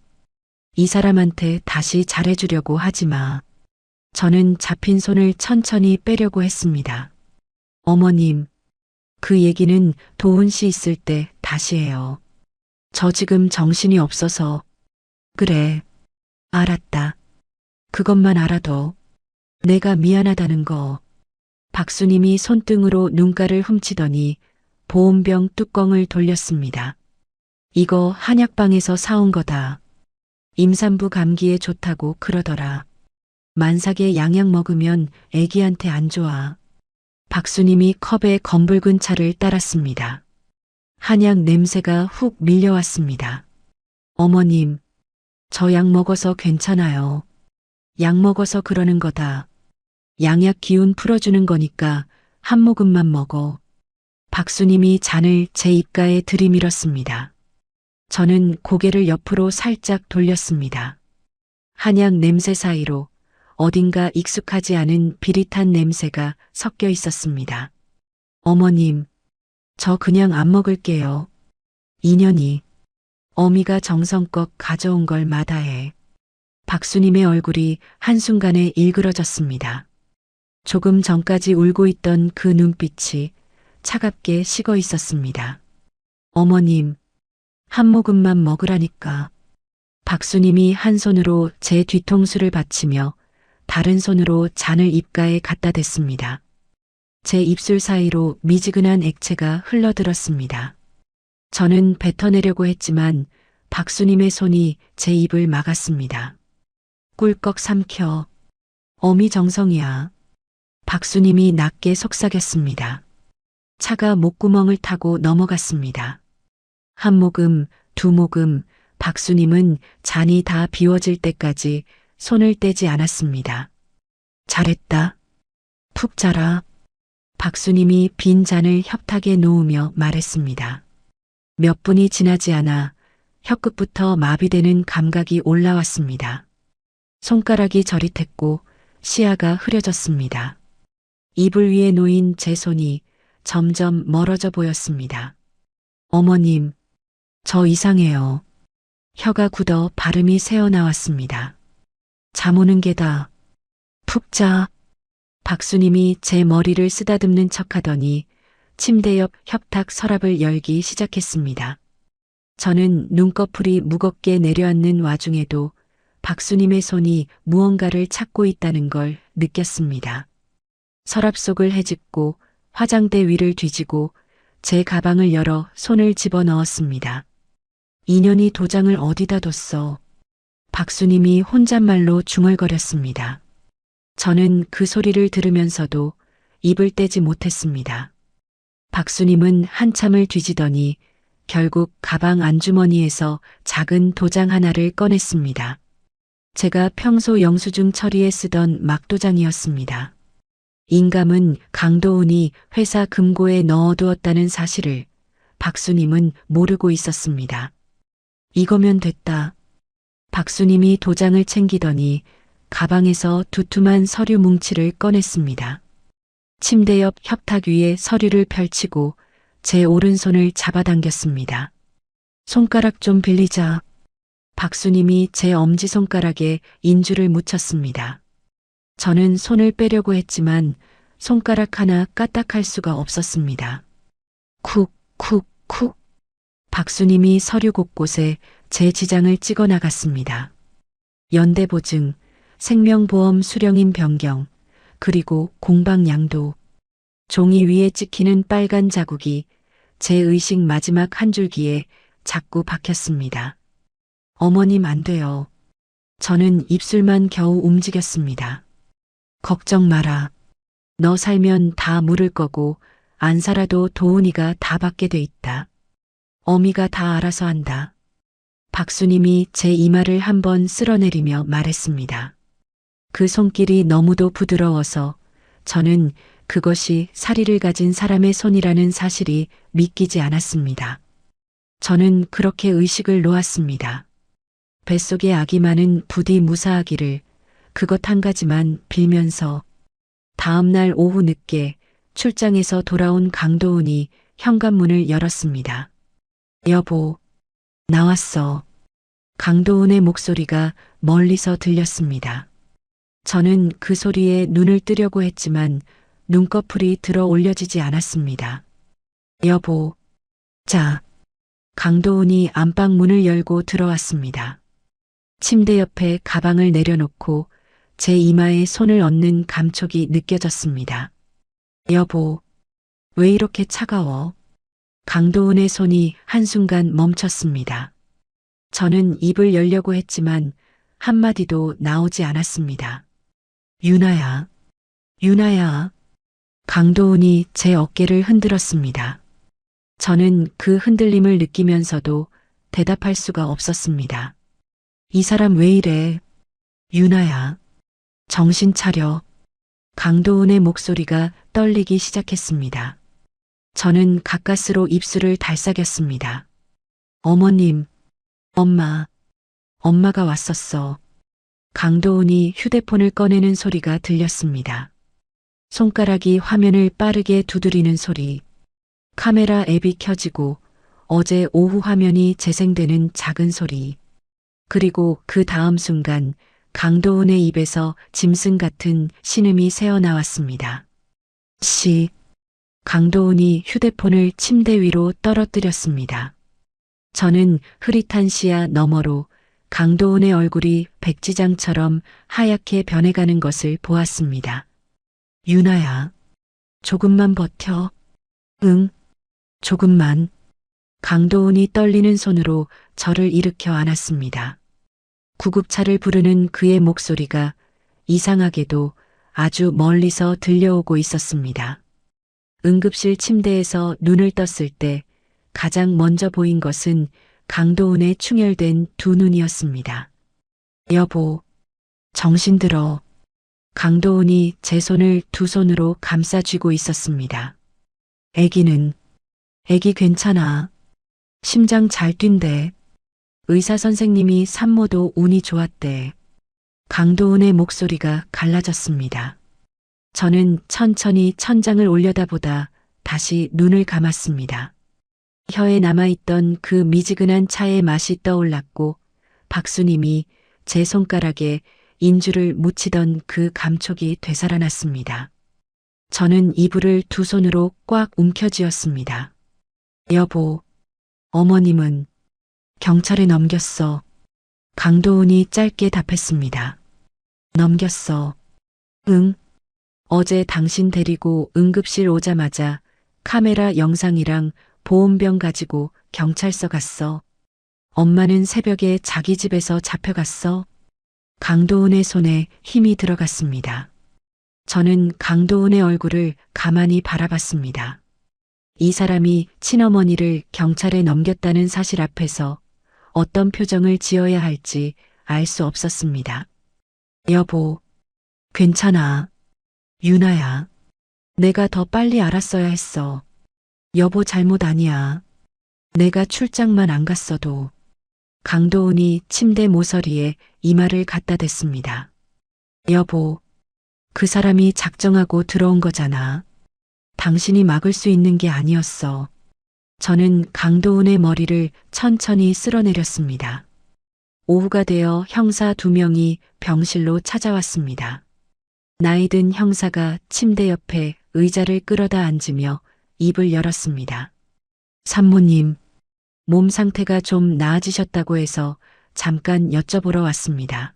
이 사람한테 다시 잘해주려고 하지 마. 저는 잡힌 손을 천천히 빼려고 했습니다. 어머님, 그 얘기는 도훈 씨 있을 때 다시 해요. 저 지금 정신이 없어서. 그래, 알았다. 그것만 알아도 내가 미안하다는 거. 박수님이 손등으로 눈가를 훔치더니 보온병 뚜껑을 돌렸습니다. 이거 한약방에서 사온 거다. 임산부 감기에 좋다고 그러더라. 만삭에 양약 먹으면 애기한테 안 좋아. 박수님이 컵에 검붉은 차를 따랐습니다. 한약 냄새가 훅 밀려왔습니다. 어머님, 저 약 먹어서 괜찮아요. 약 먹어서 그러는 거다. 양약 기운 풀어주는 거니까 한 모금만 먹어. 박수님이 잔을 제 입가에 들이밀었습니다. 저는 고개를 옆으로 살짝 돌렸습니다. 한약 냄새 사이로 어딘가 익숙하지 않은 비릿한 냄새가 섞여 있었습니다. 어머님, 저 그냥 안 먹을게요. 인연이 어미가 정성껏 가져온 걸 마다해. 박수님의 얼굴이 한순간에 일그러졌습니다. 조금 전까지 울고 있던 그 눈빛이 차갑게 식어 있었습니다. 어머님, 한 모금만 먹으라니까. 박수님이 한 손으로 제 뒤통수를 받치며 다른 손으로 잔을 입가에 갖다 댔습니다. 제 입술 사이로 미지근한 액체가 흘러들었습니다. 저는 뱉어내려고 했지만 박수님의 손이 제 입을 막았습니다. 꿀꺽 삼켜. 어미 정성이야. 박수님이 낮게 속삭였습니다. 차가 목구멍을 타고 넘어갔습니다. 한 모금, 두 모금, 박수님은 잔이 다 비워질 때까지 손을 떼지 않았습니다. 잘했다. 푹 자라. 박수님이 빈 잔을 협탁에 놓으며 말했습니다. 몇 분이 지나지 않아 혀끝부터 마비되는 감각이 올라왔습니다. 손가락이 저릿했고 시야가 흐려졌습니다. 이불 위에 놓인 제 손이 점점 멀어져 보였습니다. 어머님, 저 이상해요. 혀가 굳어 발음이 새어나왔습니다. 잠 오는 게다. 푹 자. 박수님이 제 머리를 쓰다듬는 척하더니 침대 옆 협탁 서랍을 열기 시작했습니다. 저는 눈꺼풀이 무겁게 내려앉는 와중에도 박수님의 손이 무언가를 찾고 있다는 걸 느꼈습니다. 서랍 속을 헤집고 화장대 위를 뒤지고 제 가방을 열어 손을 집어넣었습니다. 인연이 도장을 어디다 뒀어? 박수님이 혼잣말로 중얼거렸습니다. 저는 그 소리를 들으면서도 입을 떼지 못했습니다. 박수님은 한참을 뒤지더니 결국 가방 안주머니에서 작은 도장 하나를 꺼냈습니다. 제가 평소 영수증 처리에 쓰던 막도장이었습니다. 인감은 강도훈이 회사 금고에 넣어두었다는 사실을 박수님은 모르고 있었습니다. 이거면 됐다. 박수님이 도장을 챙기더니 가방에서 두툼한 서류 뭉치를 꺼냈습니다. 침대 옆 협탁 위에 서류를 펼치고 제 오른손을 잡아당겼습니다. 손가락 좀 빌리자. 박수님이 제 엄지손가락에 인주를 묻혔습니다. 저는 손을 빼려고 했지만 손가락 하나 까딱할 수가 없었습니다. 쿡, 쿡, 쿡. 박수님이 서류 곳곳에 제 지장을 찍어 나갔습니다. 연대보증, 생명보험 수령인 변경, 그리고 공방양도. 종이 위에 찍히는 빨간 자국이 제 의식 마지막 한 줄기에 자꾸 박혔습니다. 어머님 안 돼요. 저는 입술만 겨우 움직였습니다. 걱정 마라. 너 살면 다 물을 거고 안 살아도 도훈이가 다 받게 돼 있다. 어미가 다 알아서 한다. 박수님이 제 이마를 한번 쓸어내리며 말했습니다. 그 손길이 너무도 부드러워서 저는 그것이 사리를 가진 사람의 손이라는 사실이 믿기지 않았습니다. 저는 그렇게 의식을 놓았습니다. 뱃속에 아기 많은 부디 무사하기를 그것 한 가지만 빌면서 다음 날 오후 늦게 출장에서 돌아온 강도훈이 현관문을 열었습니다. 여보, 나왔어. 강도훈의 목소리가 멀리서 들렸습니다. 저는 그 소리에 눈을 뜨려고 했지만 눈꺼풀이 들어 올려지지 않았습니다. 여보, 자. 강도훈이 안방문을 열고 들어왔습니다. 침대 옆에 가방을 내려놓고 제 이마에 손을 얹는 감촉이 느껴졌습니다. 여보, 왜 이렇게 차가워? 강도훈의 손이 한순간 멈췄습니다. 저는 입을 열려고 했지만 한마디도 나오지 않았습니다. 유나야, 유나야. 강도훈이 제 어깨를 흔들었습니다. 저는 그 흔들림을 느끼면서도 대답할 수가 없었습니다. 이 사람 왜 이래? 유나야, 정신 차려. 강도훈의 목소리가 떨리기 시작했습니다. 저는 가까스로 입술을 달싹였습니다. 어머님, 엄마가 왔었어. 강도훈이 휴대폰을 꺼내는 소리가 들렸습니다. 손가락이 화면을 빠르게 두드리는 소리, 카메라 앱이 켜지고 어제 오후 화면이 재생되는 작은 소리, 그리고 그 다음 순간 강도훈의 입에서 짐승 같은 신음이 새어나왔습니다. 강도훈이 휴대폰을 침대 위로 떨어뜨렸습니다. 저는 흐릿한 시야 너머로 강도훈의 얼굴이 백지장처럼 하얗게 변해가는 것을 보았습니다. 유나야, 조금만 버텨. 응, 조금만. 강도훈이 떨리는 손으로 저를 일으켜 안았습니다. 구급차를 부르는 그의 목소리가 이상하게도 아주 멀리서 들려오고 있었습니다. 응급실 침대에서 눈을 떴을 때 가장 먼저 보인 것은 강도훈의 충혈된 두 눈이었습니다. 여보, 정신 들어. 강도훈이 제 손을 두 손으로 감싸 쥐고 있었습니다. 애기 괜찮아. 심장 잘 뛴대. 의사 선생님이 산모도 운이 좋았대. 강도훈의 목소리가 갈라졌습니다. 저는 천천히 천장을 올려다보다 다시 눈을 감았습니다. 혀에 남아있던 그 미지근한 차의 맛이 떠올랐고 박수님이 제 손가락에 인주를 묻히던 그 감촉이 되살아났습니다. 저는 이불을 두 손으로 꽉 움켜쥐었습니다. 여보, 어머님은 경찰에 넘겼어. 강도훈이 짧게 답했습니다. 넘겼어. 응. 어제 당신 데리고 응급실 오자마자 카메라 영상이랑 보온병 가지고 경찰서 갔어. 엄마는 새벽에 자기 집에서 잡혀갔어. 강도훈의 손에 힘이 들어갔습니다. 저는 강도훈의 얼굴을 가만히 바라봤습니다. 이 사람이 친어머니를 경찰에 넘겼다는 사실 앞에서 어떤 표정을 지어야 할지 알 수 없었습니다. 여보, 괜찮아. 유나야. 내가 더 빨리 알았어야 했어. 여보 잘못 아니야. 내가 출장만 안 갔어도. 강도은이 침대 모서리에 이마를 갖다 댔습니다. 여보, 그 사람이 작정하고 들어온 거잖아. 당신이 막을 수 있는 게 아니었어. 저는 강도은의 머리를 천천히 쓸어내렸습니다. 오후가 되어 형사 2명이 병실로 찾아왔습니다. 나이든 형사가 침대 옆에 의자를 끌어다 앉으며 입을 열었습니다. 산모님, 몸 상태가 좀 나아지셨다고 해서 잠깐 여쭤보러 왔습니다.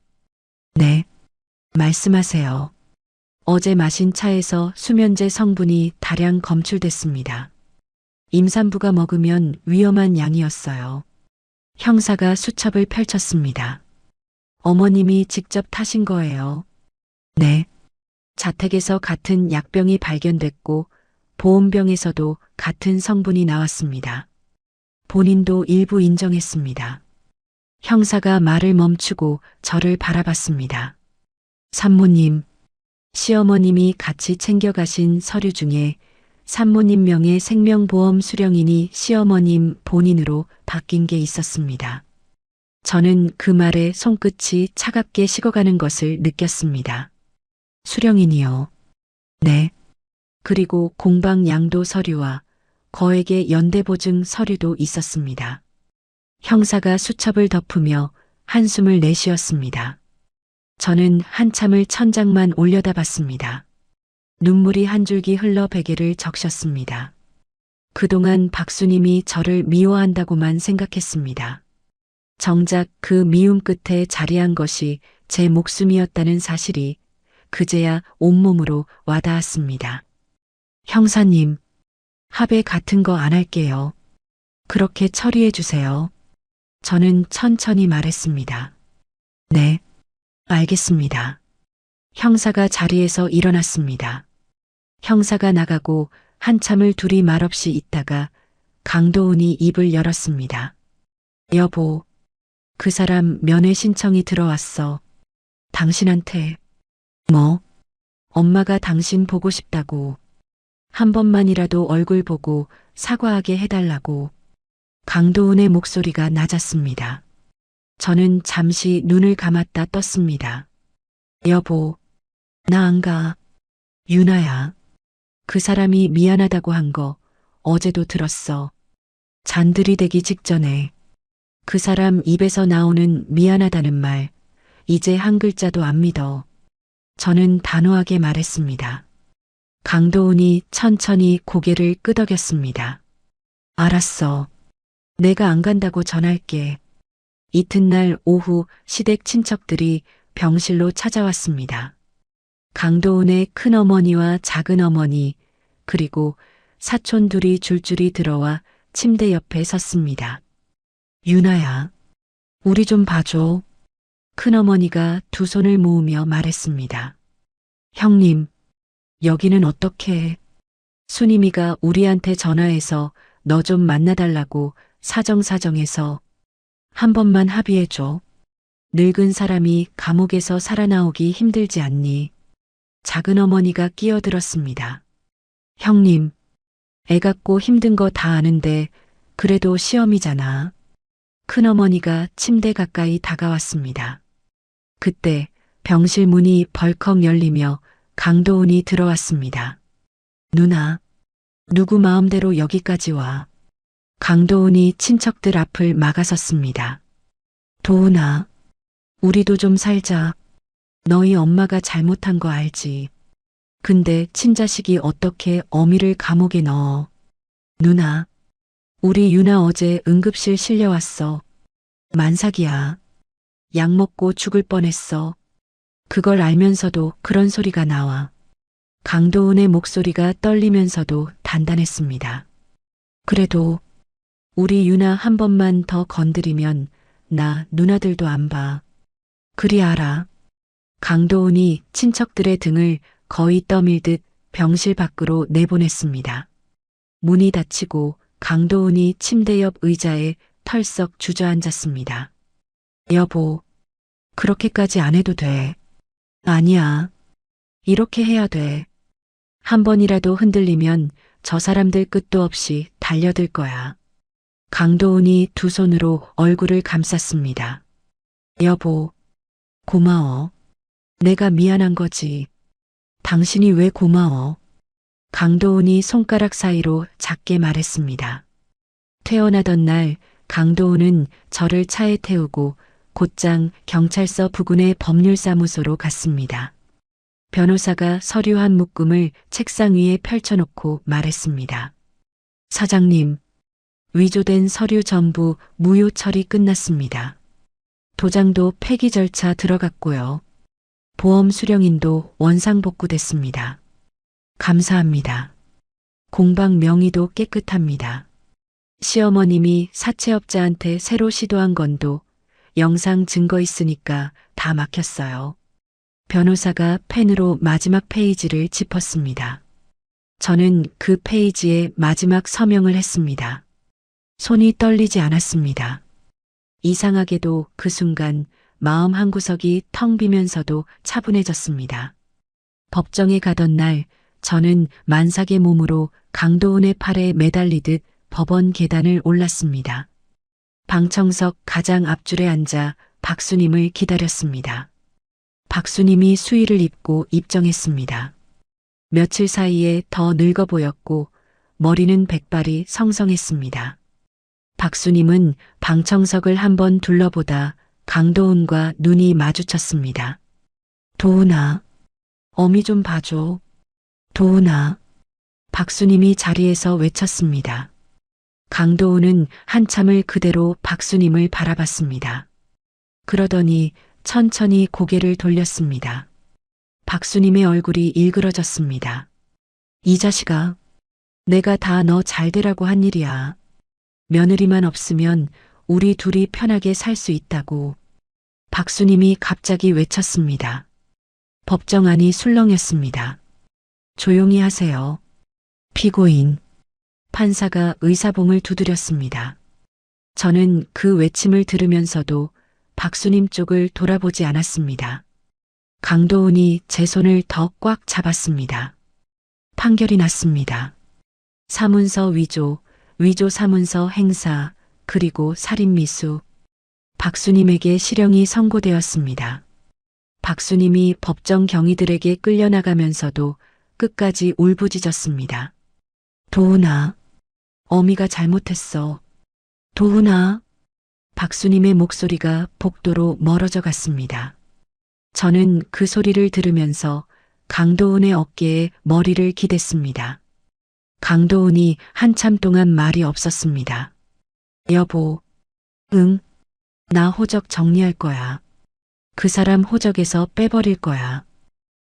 네, 말씀하세요. 어제 마신 차에서 수면제 성분이 다량 검출됐습니다. 임산부가 먹으면 위험한 양이었어요. 형사가 수첩을 펼쳤습니다. 어머님이 직접 타신 거예요. 네. 자택에서 같은 약병이 발견됐고 보온병에서도 같은 성분이 나왔습니다. 본인도 일부 인정했습니다. 형사가 말을 멈추고 저를 바라봤습니다. 산모님, 시어머님이 같이 챙겨가신 서류 중에 산모님 명의 생명보험 수령인이 시어머님 본인으로 바뀐 게 있었습니다. 저는 그 말에 손끝이 차갑게 식어가는 것을 느꼈습니다. 수령인이요. 네. 그리고 공방 양도 서류와 거액의 연대보증 서류도 있었습니다. 형사가 수첩을 덮으며 한숨을 내쉬었습니다. 저는 한참을 천장만 올려다봤습니다. 눈물이 한 줄기 흘러 베개를 적셨습니다. 그동안 박수님이 저를 미워한다고만 생각했습니다. 정작 그 미움 끝에 자리한 것이 제 목숨이었다는 사실이 그제야 온몸으로 와닿았습니다. 형사님, 합의 같은 거 안 할게요. 그렇게 처리해 주세요. 저는 천천히 말했습니다. 네, 알겠습니다. 형사가 자리에서 일어났습니다. 형사가 나가고 한참을 둘이 말없이 있다가 강도은이 입을 열었습니다. 여보, 그 사람 면회 신청이 들어왔어. 당신한테. 뭐? 엄마가 당신 보고 싶다고. 한 번만이라도 얼굴 보고 사과하게 해달라고. 강도은의 목소리가 낮았습니다. 저는 잠시 눈을 감았다 떴습니다. 여보, 나 안 가. 유나야. 그 사람이 미안하다고 한 거 어제도 들었어. 잔들이 되기 직전에. 그 사람 입에서 나오는 미안하다는 말, 이제 한 글자도 안 믿어. 저는 단호하게 말했습니다. 강도은이 천천히 고개를 끄덕였습니다. 알았어. 내가 안 간다고 전할게. 이튿날 오후 시댁 친척들이 병실로 찾아왔습니다. 강도은의 큰어머니와 작은어머니 그리고 사촌 둘이 줄줄이 들어와 침대 옆에 섰습니다. 유나야, 우리 좀 봐줘. 큰어머니가 두 손을 모으며 말했습니다. 형님, 여기는 어떻게? 순임이가 우리한테 전화해서 너 좀 만나달라고 사정사정해서 한 번만 합의해줘. 늙은 사람이 감옥에서 살아나오기 힘들지 않니? 작은어머니가 끼어들었습니다. 형님, 애 갖고 힘든 거 다 아는데 그래도 시험이잖아. 큰어머니가 침대 가까이 다가왔습니다. 그때 병실 문이 벌컥 열리며 강도은이 들어왔습니다. 누나, 누구 마음대로 여기까지 와. 강도은이 친척들 앞을 막아섰습니다. 도은아, 우리도 좀 살자. 너희 엄마가 잘못한 거 알지. 근데 친자식이 어떻게 어미를 감옥에 넣어. 누나, 우리 유나 어제 응급실 실려왔어. 만삭이야. 약 먹고 죽을 뻔했어. 그걸 알면서도 그런 소리가 나와. 강도은의 목소리가 떨리면서도 단단했습니다. 그래도 우리 유나 한 번만 더 건드리면 나 누나들도 안 봐. 그리 알아. 강도은이 친척들의 등을 거의 떠밀듯 병실 밖으로 내보냈습니다. 문이 닫히고 강도은이 침대 옆 의자에 털썩 주저앉았습니다. 여보, 그렇게까지 안 해도 돼. 아니야. 이렇게 해야 돼. 한 번이라도 흔들리면 저 사람들 끝도 없이 달려들 거야. 강도은이 두 손으로 얼굴을 감쌌습니다. 여보, 고마워. 내가 미안한 거지. 당신이 왜 고마워? 강도은이 손가락 사이로 작게 말했습니다. 퇴원하던 날 강도은은 저를 차에 태우고 곧장 경찰서 부근의 법률사무소로 갔습니다. 변호사가 서류 한 묶음을 책상 위에 펼쳐놓고 말했습니다. 사장님, 위조된 서류 전부 무효 처리 끝났습니다. 도장도 폐기 절차 들어갔고요. 보험 수령인도 원상 복구됐습니다. 감사합니다. 공방 명의도 깨끗합니다. 시어머님이 사채업자한테 새로 시도한 건도 영상 증거 있으니까 다 막혔어요. 변호사가 펜으로 마지막 페이지를 짚었습니다. 저는 그 페이지에 마지막 서명을 했습니다. 손이 떨리지 않았습니다. 이상하게도 그 순간 마음 한구석이 텅 비면서도 차분해졌습니다. 법정에 가던 날 저는 만삭의 몸으로 강도은의 팔에 매달리듯 법원 계단을 올랐습니다. 방청석 가장 앞줄에 앉아 박수님을 기다렸습니다. 박수님이 수의를 입고 입정했습니다. 며칠 사이에 더 늙어 보였고 머리는 백발이 성성했습니다. 박수님은 방청석을 한번 둘러보다 강도은과 눈이 마주쳤습니다. 도은아, 어미 좀 봐줘. 도은아. 박수님이 자리에서 외쳤습니다. 강도은은 한참을 그대로 박수님을 바라봤습니다. 그러더니 천천히 고개를 돌렸습니다. 박수님의 얼굴이 일그러졌습니다. 이 자식아, 내가 다 너 잘되라고 한 일이야. 며느리만 없으면 우리 둘이 편하게 살 수 있다고. 박수님이 갑자기 외쳤습니다. 법정 안이 술렁였습니다. 조용히 하세요. 피고인. 판사가 의사봉을 두드렸습니다. 저는 그 외침을 들으면서도 박수님 쪽을 돌아보지 않았습니다. 강도은이 제 손을 더 꽉 잡았습니다. 판결이 났습니다. 사문서 위조, 위조 사문서 행사, 그리고 살인미수. 박수님에게 실형이 선고되었습니다. 박수님이 법정 경위들에게 끌려나가면서도 끝까지 울부짖었습니다. 도은아, 어미가 잘못했어. 도은아. 박수님의 목소리가 복도로 멀어져 갔습니다. 저는 그 소리를 들으면서 강도은의 어깨에 머리를 기댔습니다. 강도은이 한참 동안 말이 없었습니다. 여보, 응, 나 호적 정리할 거야. 그 사람 호적에서 빼버릴 거야.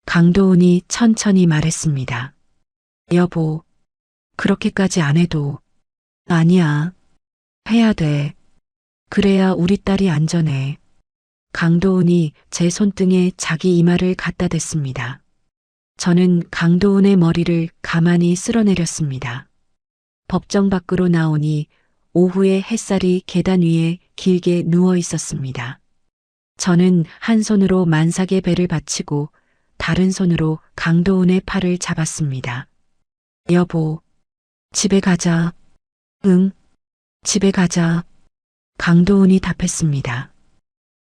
강도은이 천천히 말했습니다. 여보, 그렇게까지 안 해도. 아니야. 해야 돼. 그래야 우리 딸이 안전해. 강도은이 제 손등에 자기 이마를 갖다 댔습니다. 저는 강도은의 머리를 가만히 쓸어내렸습니다. 법정 밖으로 나오니 오후에 햇살이 계단 위에 길게 누워 있었습니다. 저는 한 손으로 만삭의 배를 받치고 다른 손으로 강도은의 팔을 잡았습니다. 여보, 집에 가자. 응, 집에 가자. 강도은이 답했습니다.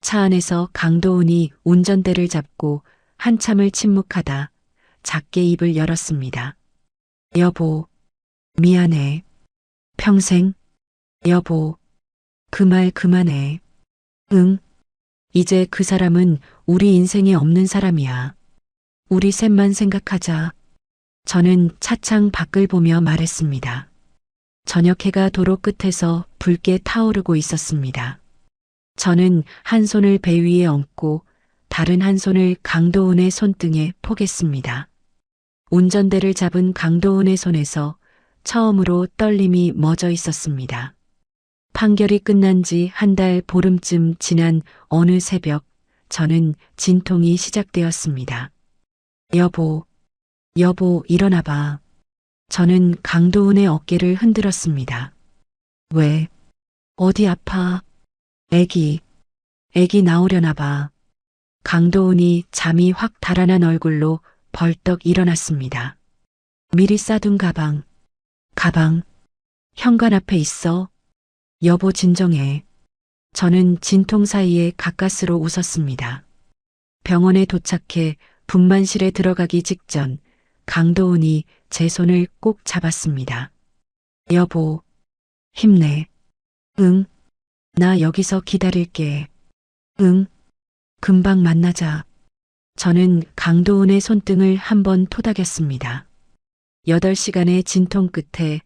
차 안에서 강도은이 운전대를 잡고 한참을 침묵하다 작게 입을 열었습니다. 여보, 미안해. 평생. 여보, 그 말 그만해. 응. 이제 그 사람은 우리 인생에 없는 사람이야. 우리 셋만 생각하자. 저는 차창 밖을 보며 말했습니다. 저녁 해가 도로 끝에서 붉게 타오르고 있었습니다. 저는 한 손을 배 위에 얹고 다른 한 손을 강도은의 손등에 포겠습니다. 운전대를 잡은 강도은의 손에서 처음으로 떨림이 멎어 있었습니다. 판결이 끝난 지 한 달 보름쯤 지난 어느 새벽, 저는 진통이 시작되었습니다. 여보, 여보, 일어나봐. 저는 강도은의 어깨를 흔들었습니다. 왜? 어디 아파? 애기 나오려나 봐. 강도은이 잠이 확 달아난 얼굴로 벌떡 일어났습니다. 미리 싸둔 가방. 현관 앞에 있어. 여보 진정해. 저는 진통 사이에 가까스로 웃었습니다. 병원에 도착해 분만실에 들어가기 직전 강도은이 제 손을 꼭 잡았습니다. 여보, 힘내. 응, 나 여기서 기다릴게. 응, 금방 만나자. 저는 강도은의 손등을 한번 토닥였습니다. 8시간의 진통 끝에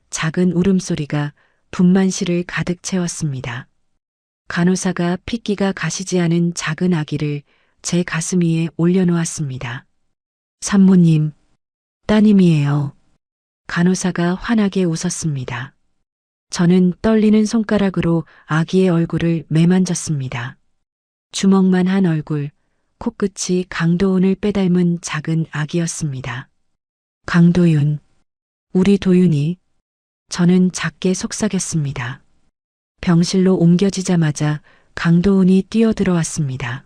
작은 울음소리가 분만실을 가득 채웠습니다. 간호사가 핏기가 가시지 않은 작은 아기를 제 가슴 위에 올려놓았습니다. 산모님, 따님이에요. 간호사가 환하게 웃었습니다. 저는 떨리는 손가락으로 아기의 얼굴을 매만졌습니다. 주먹만 한 얼굴, 코끝이 강도은을 빼닮은 작은 아기였습니다. 강도윤, 우리 도윤이. 저는 작게 속삭였습니다. 병실로 옮겨지자마자 강도은이 뛰어들어왔습니다.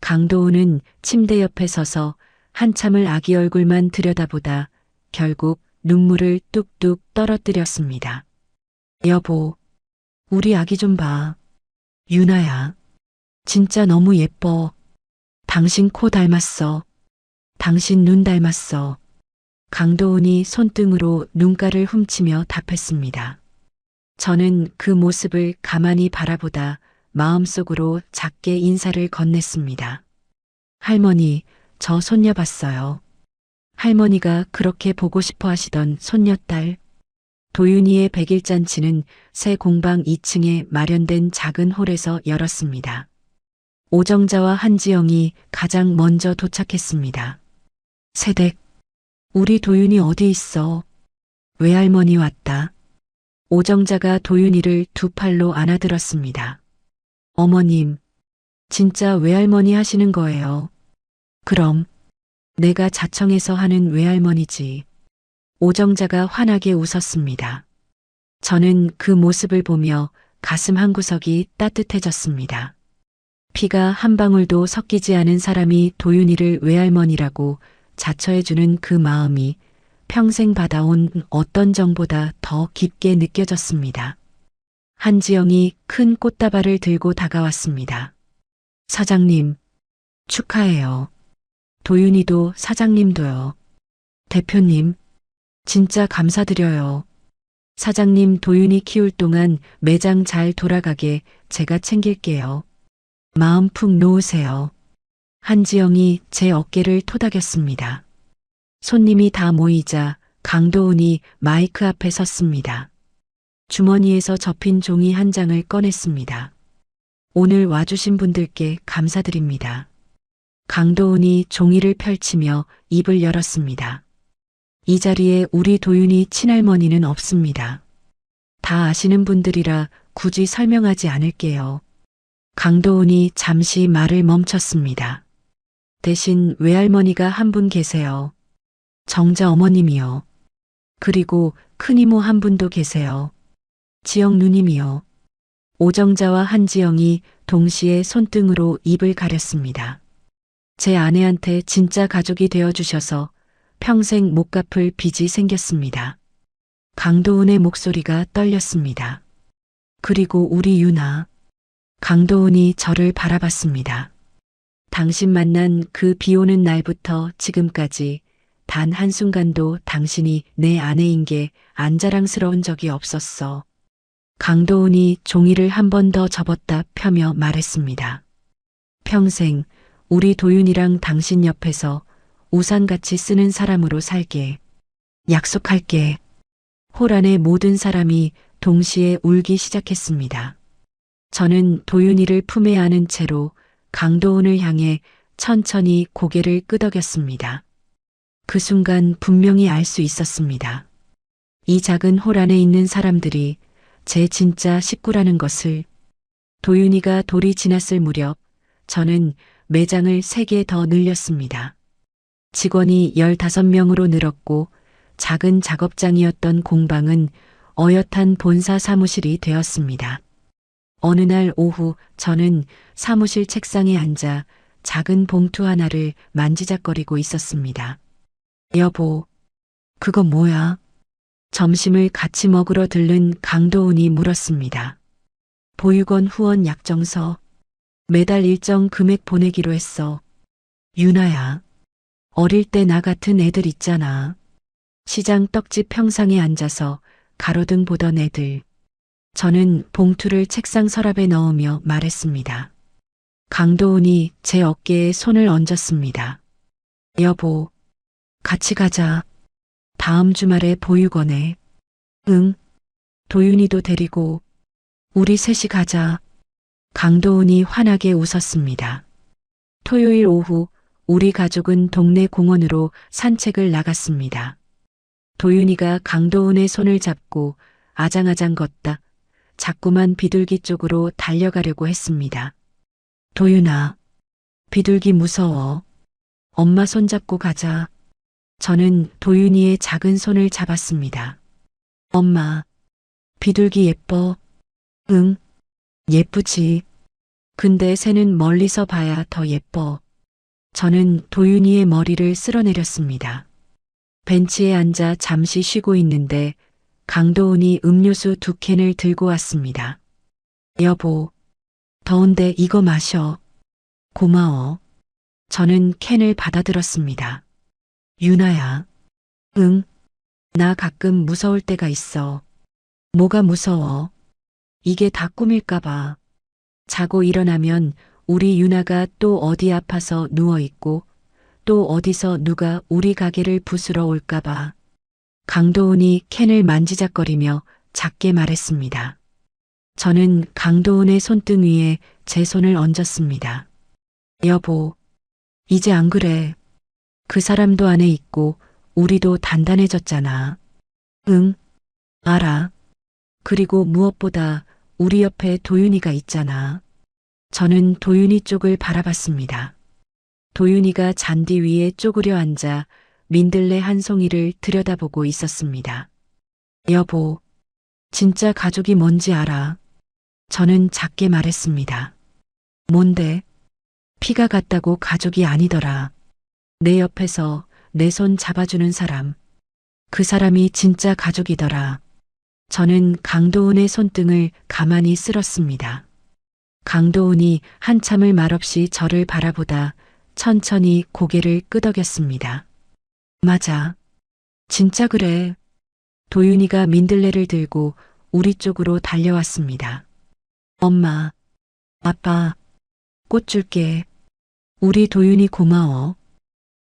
강도은은 침대 옆에 서서 한참을 아기 얼굴만 들여다보다 결국 눈물을 뚝뚝 떨어뜨렸습니다. 여보, 우리 아기 좀 봐. 윤아야, 진짜 너무 예뻐. 당신 코 닮았어. 당신 눈 닮았어. 강도은이 손등으로 눈가를 훔치며 답했습니다. 저는 그 모습을 가만히 바라보다 마음속으로 작게 인사를 건넸습니다. 할머니, 저 손녀 봤어요. 할머니가 그렇게 보고 싶어 하시던 손녀딸. 도윤이의 100일 잔치는 새 공방 2층에 마련된 작은 홀에서 열었습니다. 오정자와 한지영이 가장 먼저 도착했습니다. 세댁, 우리 도윤이 어디 있어? 외할머니 왔다. 오정자가 도윤이를 두 팔로 안아들었습니다. 어머님, 진짜 외할머니 하시는 거예요. 그럼, 내가 자청해서 하는 외할머니지. 오정자가 환하게 웃었습니다. 저는 그 모습을 보며 가슴 한구석이 따뜻해졌습니다. 피가 한 방울도 섞이지 않은 사람이 도윤이를 외할머니라고 자처해주는 그 마음이 평생 받아온 어떤 정보다 더 깊게 느껴졌습니다. 한지영이 큰 꽃다발을 들고 다가왔습니다. 사장님, 축하해요. 도윤이도 사장님도요. 대표님, 진짜 감사드려요. 사장님 도윤이 키울 동안 매장 잘 돌아가게 제가 챙길게요. 마음 푹 놓으세요. 한지영이 제 어깨를 토닥였습니다. 손님이 다 모이자 강도은이 마이크 앞에 섰습니다. 주머니에서 접힌 종이 한 장을 꺼냈습니다. 오늘 와주신 분들께 감사드립니다. 강도은이 종이를 펼치며 입을 열었습니다. 이 자리에 우리 도윤이 친할머니는 없습니다. 다 아시는 분들이라 굳이 설명하지 않을게요. 강도은이 잠시 말을 멈췄습니다. 대신 외할머니가 한 분 계세요. 정자 어머님이요. 그리고 큰이모 한 분도 계세요. 지영 누님이요. 오정자와 한지영이 동시에 손등으로 입을 가렸습니다. 제 아내한테 진짜 가족이 되어주셔서 평생 못 갚을 빚이 생겼습니다. 강도은의 목소리가 떨렸습니다. 그리고 우리 유나. 강도은이 저를 바라봤습니다. 당신 만난 그 비 오는 날부터 지금까지 단 한순간도 당신이 내 아내인 게 안 자랑스러운 적이 없었어. 강도은이 종이를 한 번 더 접었다 펴며 말했습니다. 평생 우리 도윤이랑 당신 옆에서 우산같이 쓰는 사람으로 살게. 약속할게. 홀 안의 모든 사람이 동시에 울기 시작했습니다. 저는 도윤이를 품에 안은 채로 강도은을 향해 천천히 고개를 끄덕였습니다. 그 순간 분명히 알 수 있었습니다. 이 작은 홀 안에 있는 사람들이 제 진짜 식구라는 것을. 도윤이가 돌이 지났을 무렵 저는 매장을 3개 더 늘렸습니다. 직원이 15명으로 늘었고 작은 작업장이었던 공방은 어엿한 본사 사무실이 되었습니다. 어느 날 오후 저는 사무실 책상에 앉아 작은 봉투 하나를 만지작거리고 있었습니다. 여보, 그거 뭐야? 점심을 같이 먹으러 들른 강도훈이 물었습니다. 보육원 후원 약정서. 매달 일정 금액 보내기로 했어. 유나야, 어릴 때 나 같은 애들 있잖아. 시장 떡집 평상에 앉아서 가로등 보던 애들. 저는 봉투를 책상 서랍에 넣으며 말했습니다. 강도훈이 제 어깨에 손을 얹었습니다. 여보, 같이 가자. 다음 주말에 보육원에. 응. 도윤이도 데리고 우리 셋이 가자. 강도훈이 환하게 웃었습니다. 토요일 오후 우리 가족은 동네 공원으로 산책을 나갔습니다. 도윤이가 강도훈의 손을 잡고 아장아장 걷다 자꾸만 비둘기 쪽으로 달려가려고 했습니다. 도윤아, 비둘기 무서워. 엄마 손 잡고 가자. 저는 도윤이의 작은 손을 잡았습니다. 엄마, 비둘기 예뻐? 응, 예쁘지. 근데 새는 멀리서 봐야 더 예뻐. 저는 도윤이의 머리를 쓸어내렸습니다. 벤치에 앉아 잠시 쉬고 있는데 강도훈이 음료수 2캔을 들고 왔습니다. 여보, 더운데 이거 마셔. 고마워. 저는 캔을 받아들었습니다. 유나야. 응, 나 가끔 무서울 때가 있어. 뭐가 무서워? 이게 다 꿈일까봐. 자고 일어나면 우리 유나가 또 어디 아파서 누워있고 또 어디서 누가 우리 가게를 부수러 올까봐. 강도훈이 캔을 만지작거리며 작게 말했습니다. 저는 강도훈의 손등 위에 제 손을 얹었습니다. 여보, 이제 안 그래. 그 사람도 안에 있고 우리도 단단해졌잖아. 응, 알아. 그리고 무엇보다 우리 옆에 도윤이가 있잖아. 저는 도윤이 쪽을 바라봤습니다. 도윤이가 잔디 위에 쪼그려 앉아 민들레 한 송이를 들여다보고 있었습니다. 여보, 진짜 가족이 뭔지 알아? 저는 작게 말했습니다. 뭔데? 피가 같다고 가족이 아니더라. 내 옆에서 내 손 잡아주는 사람. 그 사람이 진짜 가족이더라. 저는 강도훈의 손등을 가만히 쓸었습니다. 강도훈이 한참을 말없이 저를 바라보다 천천히 고개를 끄덕였습니다. 맞아. 진짜 그래. 도윤이가 민들레를 들고 우리 쪽으로 달려왔습니다. 엄마, 아빠, 꽃 줄게. 우리 도윤이 고마워.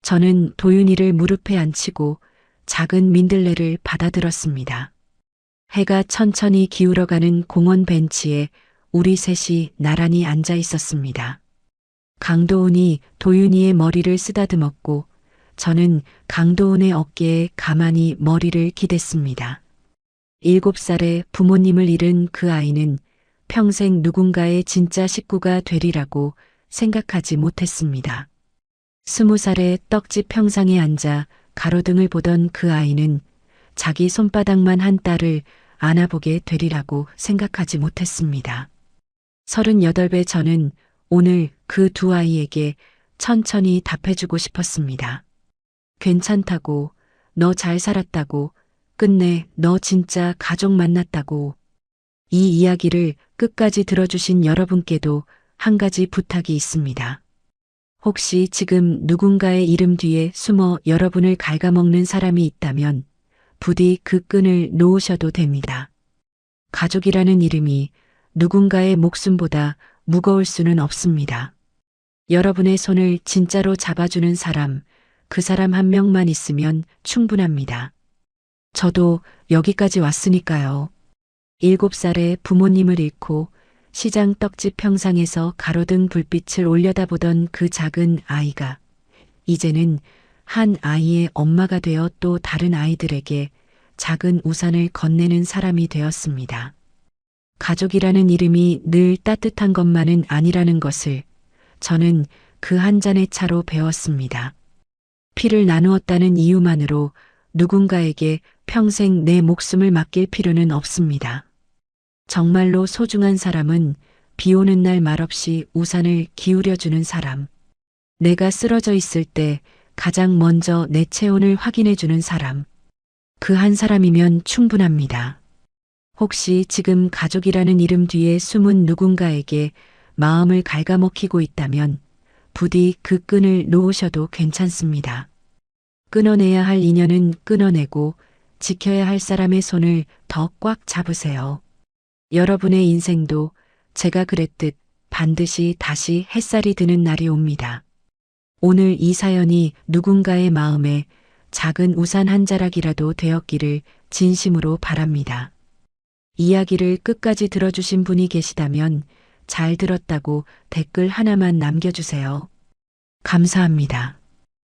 저는 도윤이를 무릎에 앉히고 작은 민들레를 받아들었습니다. 해가 천천히 기울어가는 공원 벤치에 우리 셋이 나란히 앉아 있었습니다. 강도훈이 도윤이의 머리를 쓰다듬었고 저는 강도훈의 어깨에 가만히 머리를 기댔습니다. 7살에 부모님을 잃은 그 아이는 평생 누군가의 진짜 식구가 되리라고 생각하지 못했습니다. 20살에 떡집 평상에 앉아 가로등을 보던 그 아이는 자기 손바닥만 한 딸을 안아보게 되리라고 생각하지 못했습니다. 38배 저는 오늘 그 두 아이에게 천천히 답해주고 싶었습니다. 괜찮다고, 너 잘 살았다고, 끝내 너 진짜 가족 만났다고. 이 이야기를 끝까지 들어주신 여러분께도 한 가지 부탁이 있습니다. 혹시 지금 누군가의 이름 뒤에 숨어 여러분을 갉아먹는 사람이 있다면 부디 그 끈을 놓으셔도 됩니다. 가족이라는 이름이 누군가의 목숨보다 무거울 수는 없습니다. 여러분의 손을 진짜로 잡아주는 사람, 그 사람 한 명만 있으면 충분합니다. 저도 여기까지 왔으니까요. 7살에 부모님을 잃고 시장 떡집 평상에서 가로등 불빛을 올려다보던 그 작은 아이가 이제는 한 아이의 엄마가 되어 또 다른 아이들에게 작은 우산을 건네는 사람이 되었습니다. 가족이라는 이름이 늘 따뜻한 것만은 아니라는 것을 저는 그 한 잔의 차로 배웠습니다. 피를 나누었다는 이유만으로 누군가에게 평생 내 목숨을 맡길 필요는 없습니다. 정말로 소중한 사람은 비 오는 날 말없이 우산을 기울여주는 사람. 내가 쓰러져 있을 때 가장 먼저 내 체온을 확인해 주는 사람. 그 한 사람이면 충분합니다. 혹시 지금 가족이라는 이름 뒤에 숨은 누군가에게 마음을 갉아먹히고 있다면 부디 그 끈을 놓으셔도 괜찮습니다. 끊어내야 할 인연은 끊어내고 지켜야 할 사람의 손을 더 꽉 잡으세요. 여러분의 인생도 제가 그랬듯 반드시 다시 햇살이 드는 날이 옵니다. 오늘 이 사연이 누군가의 마음에 작은 우산 한 자락이라도 되었기를 진심으로 바랍니다. 이야기를 끝까지 들어주신 분이 계시다면 잘 들었다고 댓글 하나만 남겨주세요. 감사합니다.